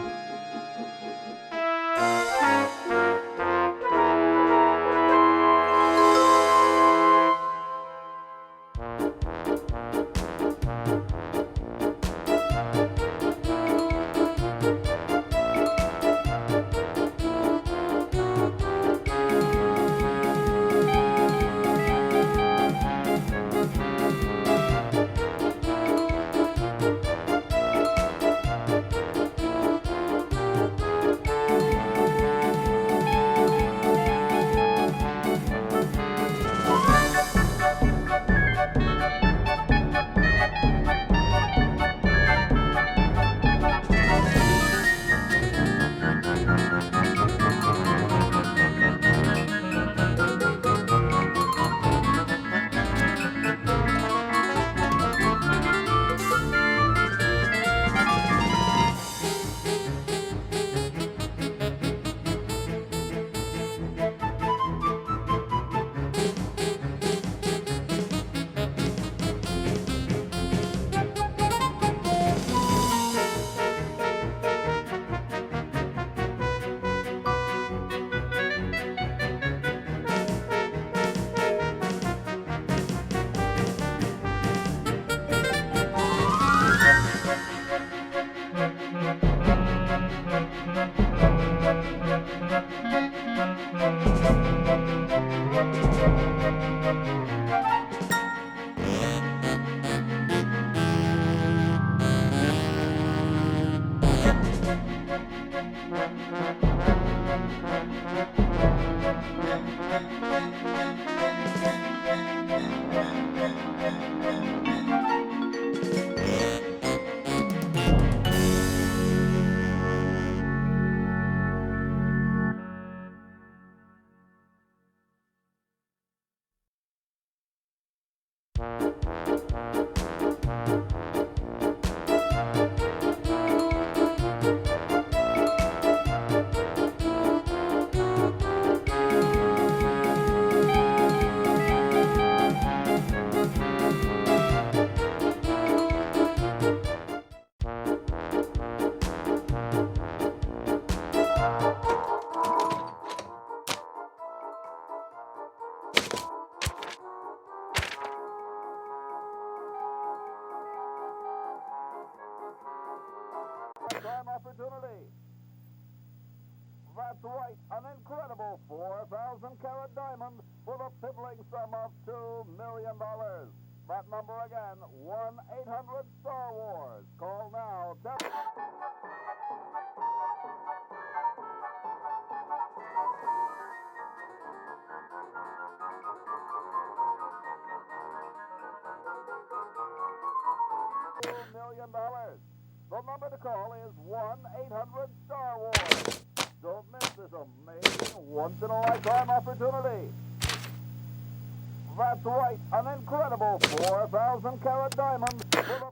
Time opportunity. That's right, an incredible 4,000 carat diamond for the piddling sum of $2 million. That number again, 1-800-STAR-WARS. Call now. $2 million. The number to call is 1-800-STAR-WARS. Don't miss this amazing once-in-a-lifetime opportunity. That's right, an incredible 4,000 carat diamond for the